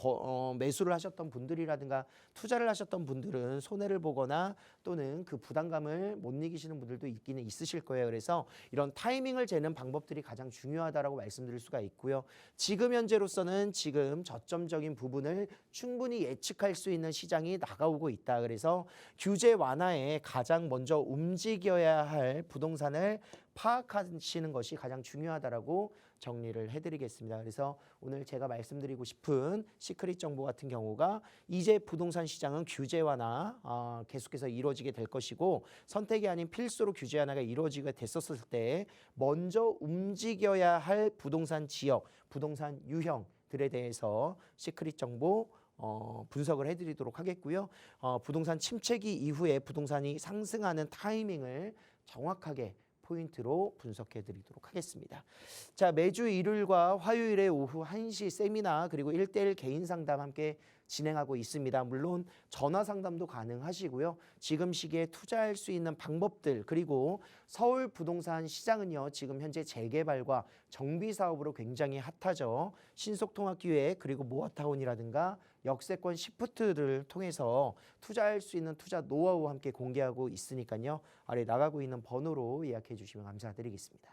매수를 하셨던 분들이라든가 투자를 하셨던 분들은 손해를 보거나 또는 그 부담감을 못 이기시는 분들도 있기는 있으실 거예요. 그래서 이런 타이밍을 재는 방법들이 가장 중요하다라고 말씀드릴 수가 있고요. 지금 현재로서는 지금 저점적인 부분을 충분히 예측할 수 있는 시장이 다가오고 있다. 그래서 규제 완화에 가장 먼저 움직여야 할 부동산을 파악하시는 것이 가장 중요하다라고 정리를 해드리겠습니다. 그래서 오늘 제가 말씀드리고 싶은 시크릿 정보 같은 경우가 이제 부동산 시장은 규제 완화 계속해서 이루어지게 될 것이고 선택이 아닌 필수로 규제 완화가 이루어지게 됐었을 때 먼저 움직여야 할 부동산 지역, 부동산 유형들에 대해서 시크릿 정보 분석을 해드리도록 하겠고요. 부동산 침체기 이후에 부동산이 상승하는 타이밍을 정확하게 포인트로 분석해 드리도록 하겠습니다. 자, 매주 일요일과 화요일에 오후 1시 세미나 그리고 1대1 개인 상담 함께 진행하고 있습니다. 물론 전화 상담도 가능하시고요. 지금 시기에 투자할 수 있는 방법들 그리고 서울 부동산 시장은요. 지금 현재 재개발과 정비 사업으로 굉장히 핫하죠. 신속통합기획 그리고 모아타운이라든가 역세권 시프트를 통해서 투자할 수 있는 투자 노하우 함께 공개하고 있으니까요. 아래 나가고 있는 번호로 예약해 주시면 감사드리겠습니다.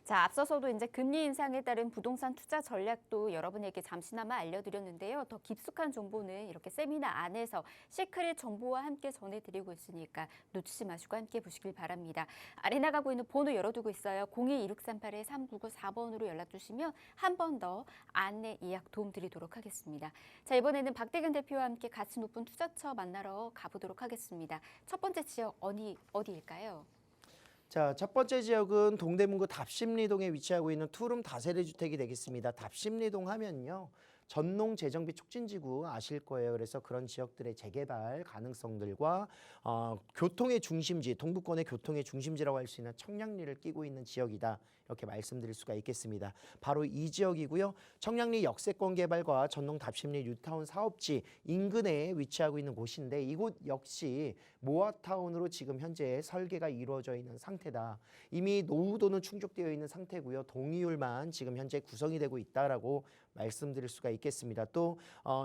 자, 앞서서도 이제 금리 인상에 따른 부동산 투자 전략도 여러분에게 잠시나마 알려드렸는데요. 더 깊숙한 정보는 이렇게 세미나 안에서 시크릿 정보와 함께 전해드리고 있으니까 놓치지 마시고 함께 보시길 바랍니다. 아래 나가고 있는 번호 열어두고 있어요. 02-2638-3994번으로 연락 주시면 한 번 더 안내 예약 도움 드리도록 하겠습니다. 자, 이번에는 박대근 대표와 함께 가치 높은 투자처 만나러 가보도록 하겠습니다. 첫 번째 지역 어디일까요? 자, 첫 번째 지역은 동대문구 답심리동에 위치하고 있는 투룸 다세대 주택이 되겠습니다. 답심리동 하면요. 전농 재정비 촉진지구 아실 거예요. 그래서 그런 지역들의 재개발 가능성들과 교통의 중심지, 동부권의 교통의 중심지라고 할 수 있는 청량리를 끼고 있는 지역이다. 이렇게 말씀드릴 수가 있겠습니다. 바로 이 지역이고요. 청량리 역세권 개발과 전농 답심리 뉴타운 사업지 인근에 위치하고 있는 곳인데 이곳 역시 모아타운으로 지금 현재 설계가 이루어져 있는 상태다. 이미 노후도는 충족되어 있는 상태고요. 동의율만 지금 현재 구성이 되고 있다라고 말씀드릴 수가 있겠습니다. 또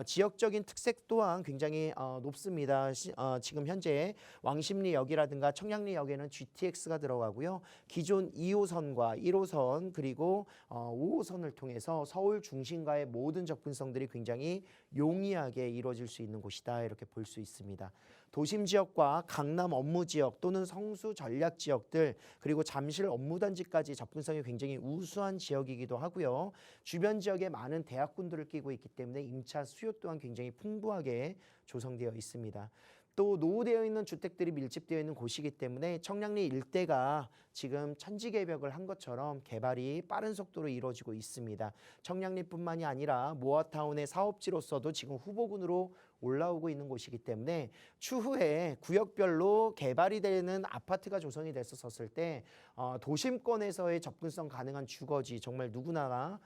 지역적인 특색 또한 굉장히 높습니다. 지금 현재 왕십리역이라든가 청량리역에는 GTX가 들어가고요. 기존 2호선과 1호선 그리고 5호선을 통해서 서울 중심과의 모든 접근성들이 굉장히 용이하게 이루어질 수 있는 곳이다. 이렇게 볼 수 있습니다. 도심 지역과 강남 업무 지역 또는 성수 전략 지역들 그리고 잠실 업무단지까지 접근성이 굉장히 우수한 지역이기도 하고요. 주변 지역에 많은 대학군들을 끼고 있기 때문에 임차 수요 또한 굉장히 풍부하게 조성되어 있습니다. 또 노후되어 있는 주택들이 밀집되어 있는 곳이기 때문에 청량리 일대가 지금 천지개벽을 한 것처럼 개발이 빠른 속도로 이루어지고 있습니다. 청량리뿐만이 아니라 모아타운의 사업지로서도 지금 후보군으로 올라오고 있는 곳이기 때문에 추후에 구역별로 개발이 되는 아파트가 조성이 됐었을 때 도심권에서의 접근성 가능한 주거지 정말 누구나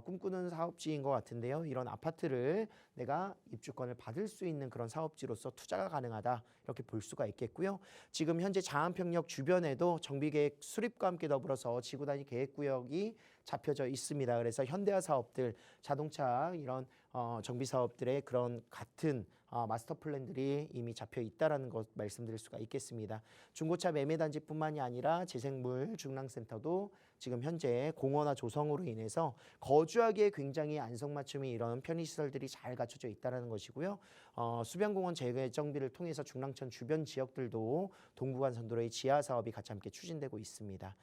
꿈꾸는 사업지인 것 같은데요. 이런 아파트를 내가 입주권을 받을 수 있는 그런 사업지로서 투자가 가능하다 이렇게 볼 수가 있겠고요. 지금 현재 장안평역 주변에도 정비계획 수립과 함께 더불어서 지구단위 계획구역이 잡혀져 있습니다. 그래서 현대화 사업들, 자동차 이런 정비 사업들의 그런 같은 마스터 플랜들이 이미 잡혀 있다라는 것 말씀드릴 수가 있겠습니다. 중고차 매매 단지뿐만이 아니라 재생물 중랑센터도 지금 현재 공원화 조성으로 인해서 거주하기에 굉장히 안성맞춤이 이런 편의시설들이 잘 갖춰져 있다는 것이고요. 수변공원 재정비를 통해서 중랑천 주변 지역들도 동부간선도로의 지하 사업이 같이 함께 추진되고 있습니다.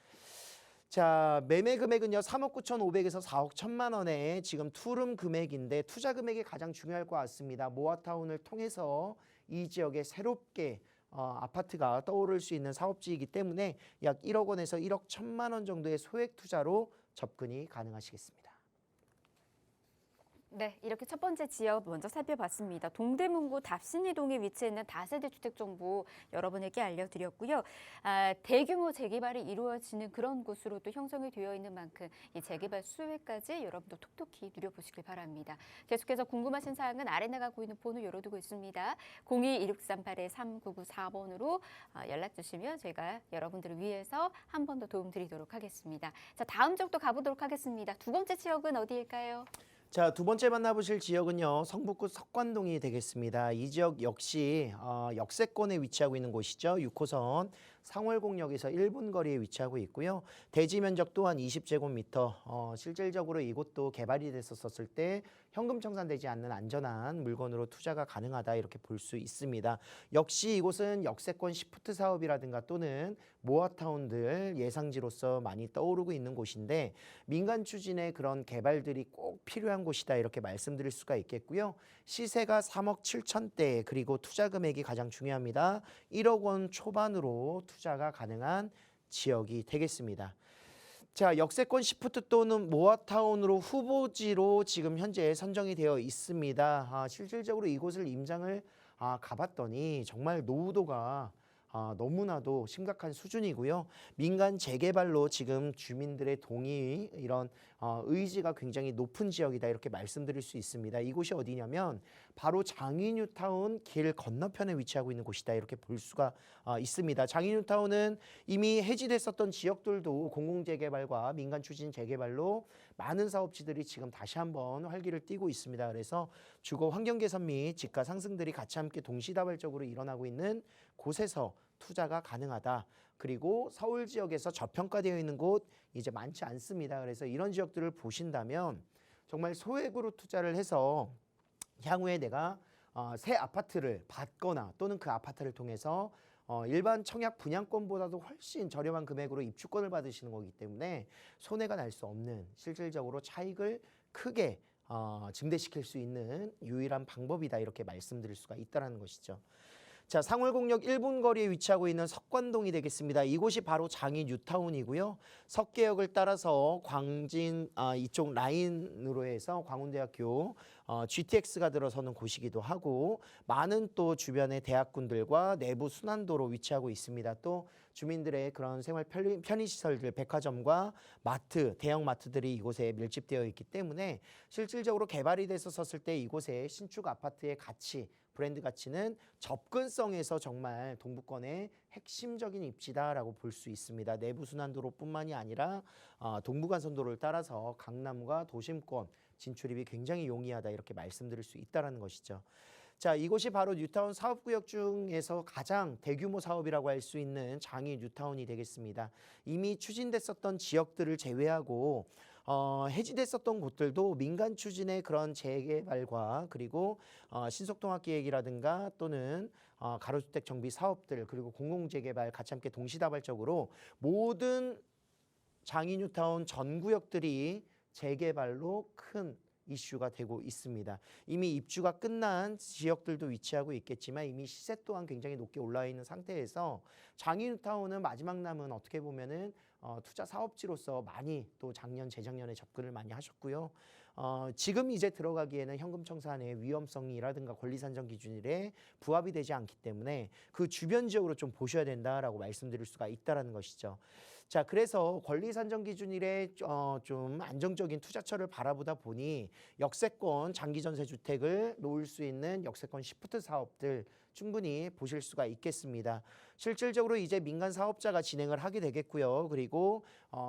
자, 매매 금액은요 3억 9,500에서 4억 1천만 원에 지금 투룸 금액인데 투자 금액이 가장 중요할 것 같습니다. 모아타운을 통해서 이 지역에 새롭게 아파트가 떠오를 수 있는 사업지이기 때문에 약 1억 원에서 1억 1천만 원 정도의 소액 투자로 접근이 가능하시겠습니다. 네, 이렇게 첫 번째 지역 먼저 살펴봤습니다. 동대문구 답신리동에 위치해 있는 다세대 주택 정보 여러분에게 알려드렸고요. 대규모 재개발이 이루어지는 그런 곳으로 또 형성이 되어 있는 만큼 이 재개발 수혜까지 여러분도 톡톡히 누려보시길 바랍니다. 계속해서 궁금하신 사항은 아래 나가고 있는 번호 열어두고 있습니다. 02-1638-3994번으로 연락 주시면 저희가 여러분들을 위해서 한 번 더 도움 드리도록 하겠습니다. 자, 다음 지역도 가보도록 하겠습니다. 두 번째 지역은 어디일까요? 자, 두 번째 만나보실 지역은요 성북구 석관동이 되겠습니다. 이 지역 역시 역세권에 위치하고 있는 곳이죠. 6호선 상월공역에서 1분 거리에 위치하고 있고요. 대지 면적 또한 20제곱미터. 실질적으로 이곳도 개발이 됐었을 때 현금 청산되지 않는 안전한 물건으로 투자가 가능하다 이렇게 볼 수 있습니다. 역시 이곳은 역세권 시프트 사업이라든가 또는 모아타운들 예상지로서 많이 떠오르고 있는 곳인데 민간 추진의 그런 개발들이 꼭 필요한 곳이다 이렇게 말씀드릴 수가 있겠고요. 시세가 3억 7천대 그리고 투자 금액이 가장 중요합니다. 1억 원 초반으로 투자가 가능한 지역이 되겠습니다. 자, 역세권 시프트 또는 모아타운으로 후보지로 지금 현재 선정이 되어 있습니다. 실질적으로 이곳을 임장을 가봤더니 정말 노후도가 너무나도 심각한 수준이고요. 민간 재개발로 지금 주민들의 동의 이런 의지가 굉장히 높은 지역이다 이렇게 말씀드릴 수 있습니다. 이곳이 어디냐면 바로 장위뉴타운 길 건너편에 위치하고 있는 곳이다 이렇게 볼 수가 있습니다. 장위뉴타운은 이미 해지됐었던 지역들도 공공재개발과 민간 추진 재개발로 많은 사업지들이 지금 다시 한번 활기를 띠고 있습니다. 그래서 주거 환경 개선 및 집가 상승들이 같이 함께 동시다발적으로 일어나고 있는 곳에서 투자가 가능하다. 그리고 서울 지역에서 저평가되어 있는 곳 이제 많지 않습니다. 그래서 이런 지역들을 보신다면 정말 소액으로 투자를 해서 향후에 내가 새 아파트를 받거나 또는 그 아파트를 통해서 일반 청약 분양권보다도 훨씬 저렴한 금액으로 입주권을 받으시는 거기 때문에 손해가 날 수 없는 실질적으로 차익을 크게 증대시킬 수 있는 유일한 방법이다 이렇게 말씀드릴 수가 있다는 것이죠. 자, 상월공역 1분 거리에 위치하고 있는 석관동이 되겠습니다. 이곳이 바로 장이 뉴타운이고요. 석계역을 따라서 광진 이쪽 라인으로 해서 광운대학교 GTX가 들어서는 곳이기도 하고 많은 또 주변의 대학군들과 내부 순환도로 위치하고 있습니다. 또 주민들의 그런 생활 편의시설들, 백화점과 마트, 대형 마트들이 이곳에 밀집되어 있기 때문에 실질적으로 개발이 돼서 섰을 때 이곳의 신축 아파트의 가치, 브랜드 가치는 접근성에서 정말 동부권의 핵심적인 입지다라고 볼 수 있습니다. 내부 순환도로뿐만이 아니라 동부간선도로를 따라서 강남과 도심권 진출입이 굉장히 용이하다 이렇게 말씀드릴 수 있다는 것이죠. 자, 이곳이 바로 뉴타운 사업구역 중에서 가장 대규모 사업이라고 할 수 있는 장이 뉴타운이 되겠습니다. 이미 추진됐었던 지역들을 제외하고 해지됐었던 곳들도 민간 추진의 그런 재개발과 그리고 신속통합기획이라든가 또는 가로주택 정비 사업들 그리고 공공재개발 같이 함께 동시다발적으로 모든 장이 뉴타운 전 구역들이 재개발로 큰 이슈가 되고 있습니다. 이미 입주가 끝난 지역들도 위치하고 있겠지만 이미 시세 또한 굉장히 높게 올라 있는 상태에서 장이 뉴타운은 마지막 남은 어떻게 보면은 투자 사업지로서 많이 또 작년 재작년에 접근을 많이 하셨고요. 지금 이제 들어가기에는 현금 청산의 위험성이라든가 권리 산정 기준일에 부합이 되지 않기 때문에 그 주변 지역으로 좀 보셔야 된다라고 말씀드릴 수가 있다라는 것이죠. 자, 그래서 권리 산정 기준일에 좀 안정적인 투자처를 바라보다 보니 역세권 장기 전세 주택을 놓을 수 있는 역세권 시프트 사업들 충분히 보실 수가 있겠습니다. 실질적으로 이제 민간 사업자가 진행을 하게 되겠고요. 그리고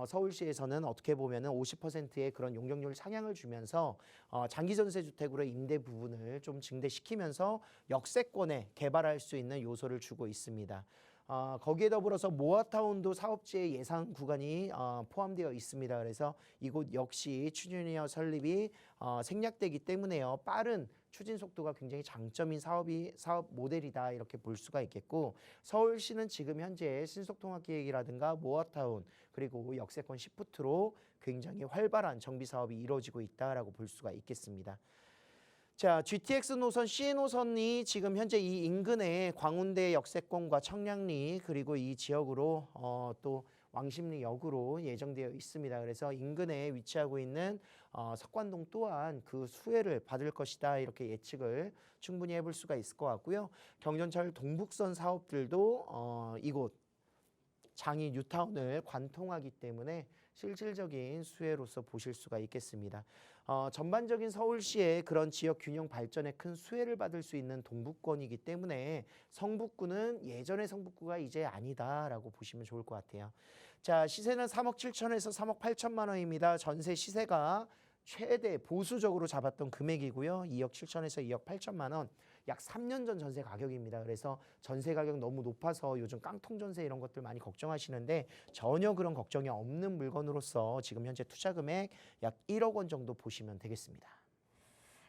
서울시에서는 어떻게 보면은 50%의 그런 용적률 상향을 주면서 장기 전세 주택으로 임대 부분을 좀 증대시키면서 역세권에 개발할 수 있는 요소를 주고 있습니다. 거기에 더불어서 모아타운도 사업지의 예상 구간이 포함되어 있습니다. 그래서 이곳 역시 추진위원 설립이 생략되기 때문에요. 빠른 추진 속도가 굉장히 장점인 사업 모델이다 이렇게 볼 수가 있겠고 서울시는 지금 현재 신속통합기획이라든가 모아타운 그리고 역세권 시프트로 굉장히 활발한 정비 사업이 이루어지고 있다라고 볼 수가 있겠습니다. 자, GTX 노선, C 노선이 지금 현재 이 인근에 광운대 역세권과 청량리 그리고 이 지역으로 또 왕십리역으로 예정되어 있습니다. 그래서 인근에 위치하고 있는 석관동 또한 그 수혜를 받을 것이다 이렇게 예측을 충분히 해볼 수가 있을 것 같고요. 경전철 동북선 사업들도 이곳 장이 뉴타운을 관통하기 때문에 실질적인 수혜로서 보실 수가 있겠습니다. 전반적인 서울시의 그런 지역 균형 발전에 큰 수혜를 받을 수 있는 동북권이기 때문에 성북구는 예전의 성북구가 이제 아니다라고 보시면 좋을 것 같아요. 자, 시세는 3억 7천에서 3억 8천만 원입니다. 전세 시세가 최대 보수적으로 잡았던 금액이고요. 2억 7천에서 2억 8천만 원. 약 3년 전 전세 가격입니다. 그래서 전세 가격 너무 높아서 요즘 깡통 전세 이런 것들 많이 걱정하시는데 전혀 그런 걱정이 없는 물건으로서 지금 현재 투자 금액 약 1억 원 정도 보시면 되겠습니다.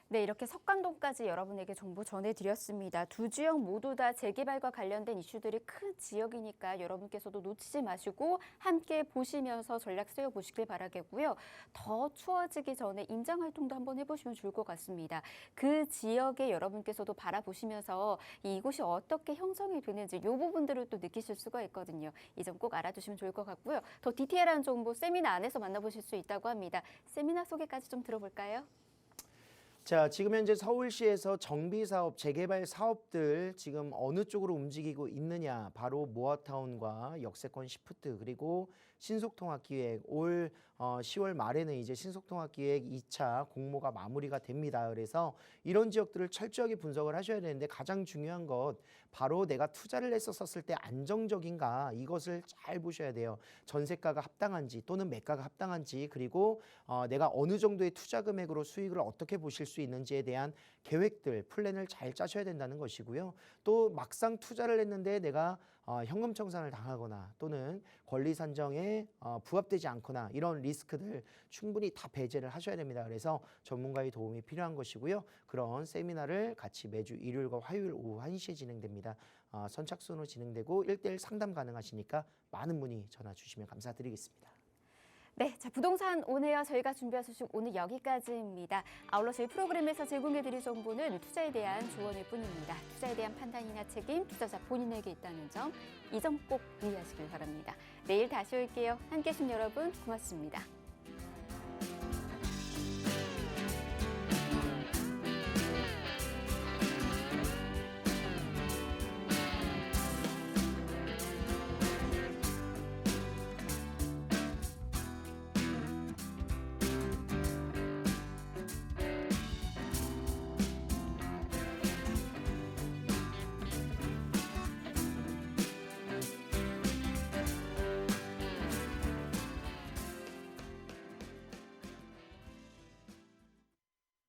네, 이렇게 석관동까지 여러분에게 정보 전해드렸습니다. 두 지역 모두 다 재개발과 관련된 이슈들이 큰 지역이니까 여러분께서도 놓치지 마시고 함께 보시면서 전략 세워보시길 바라겠고요. 더 추워지기 전에 임장활동도 한번 해보시면 좋을 것 같습니다. 그 지역에 여러분께서도 바라보시면서 이곳이 어떻게 형성이 되는지 이 부분들을 또 느끼실 수가 있거든요. 이 점 꼭 알아두시면 좋을 것 같고요. 더 디테일한 정보 세미나 안에서 만나보실 수 있다고 합니다. 세미나 소개까지 좀 들어볼까요? 자, 지금 현재 서울시에서 정비사업, 재개발 사업들 지금 어느 쪽으로 움직이고 있느냐. 바로 모아타운과 역세권 시프트 그리고 신속통합기획 올 10월 말에는 이제 신속통합기획 2차 공모가 마무리가 됩니다. 그래서 이런 지역들을 철저하게 분석을 하셔야 되는데 가장 중요한 것 바로 내가 투자를 했었을 때 안정적인가 이것을 잘 보셔야 돼요. 전세가가 합당한지 또는 매가가 합당한지 그리고 내가 어느 정도의 투자 금액으로 수익을 어떻게 보실 수 있는지에 대한 계획들, 플랜을 잘 짜셔야 된다는 것이고요. 또 막상 투자를 했는데 내가 현금 청산을 당하거나 또는 권리 산정에 부합되지 않거나 이런 리스크들 충분히 다 배제를 하셔야 됩니다. 그래서 전문가의 도움이 필요한 것이고요. 그런 세미나를 같이 매주 일요일과 화요일 오후 1시에 진행됩니다. 선착순으로 진행되고 1:1 상담 가능하시니까 많은 문의 전화 주시면 감사드리겠습니다. 네, 자, 부동산 오네요. 저희가 준비한 소식 오늘 여기까지입니다. 아울러 저희 프로그램에서 제공해드릴 정보는 투자에 대한 조언일 뿐입니다. 투자에 대한 판단이나 책임, 투자자 본인에게 있다는 점, 이 점 꼭 유의하시길 바랍니다. 내일 다시 올게요. 함께해 주신 여러분 고맙습니다.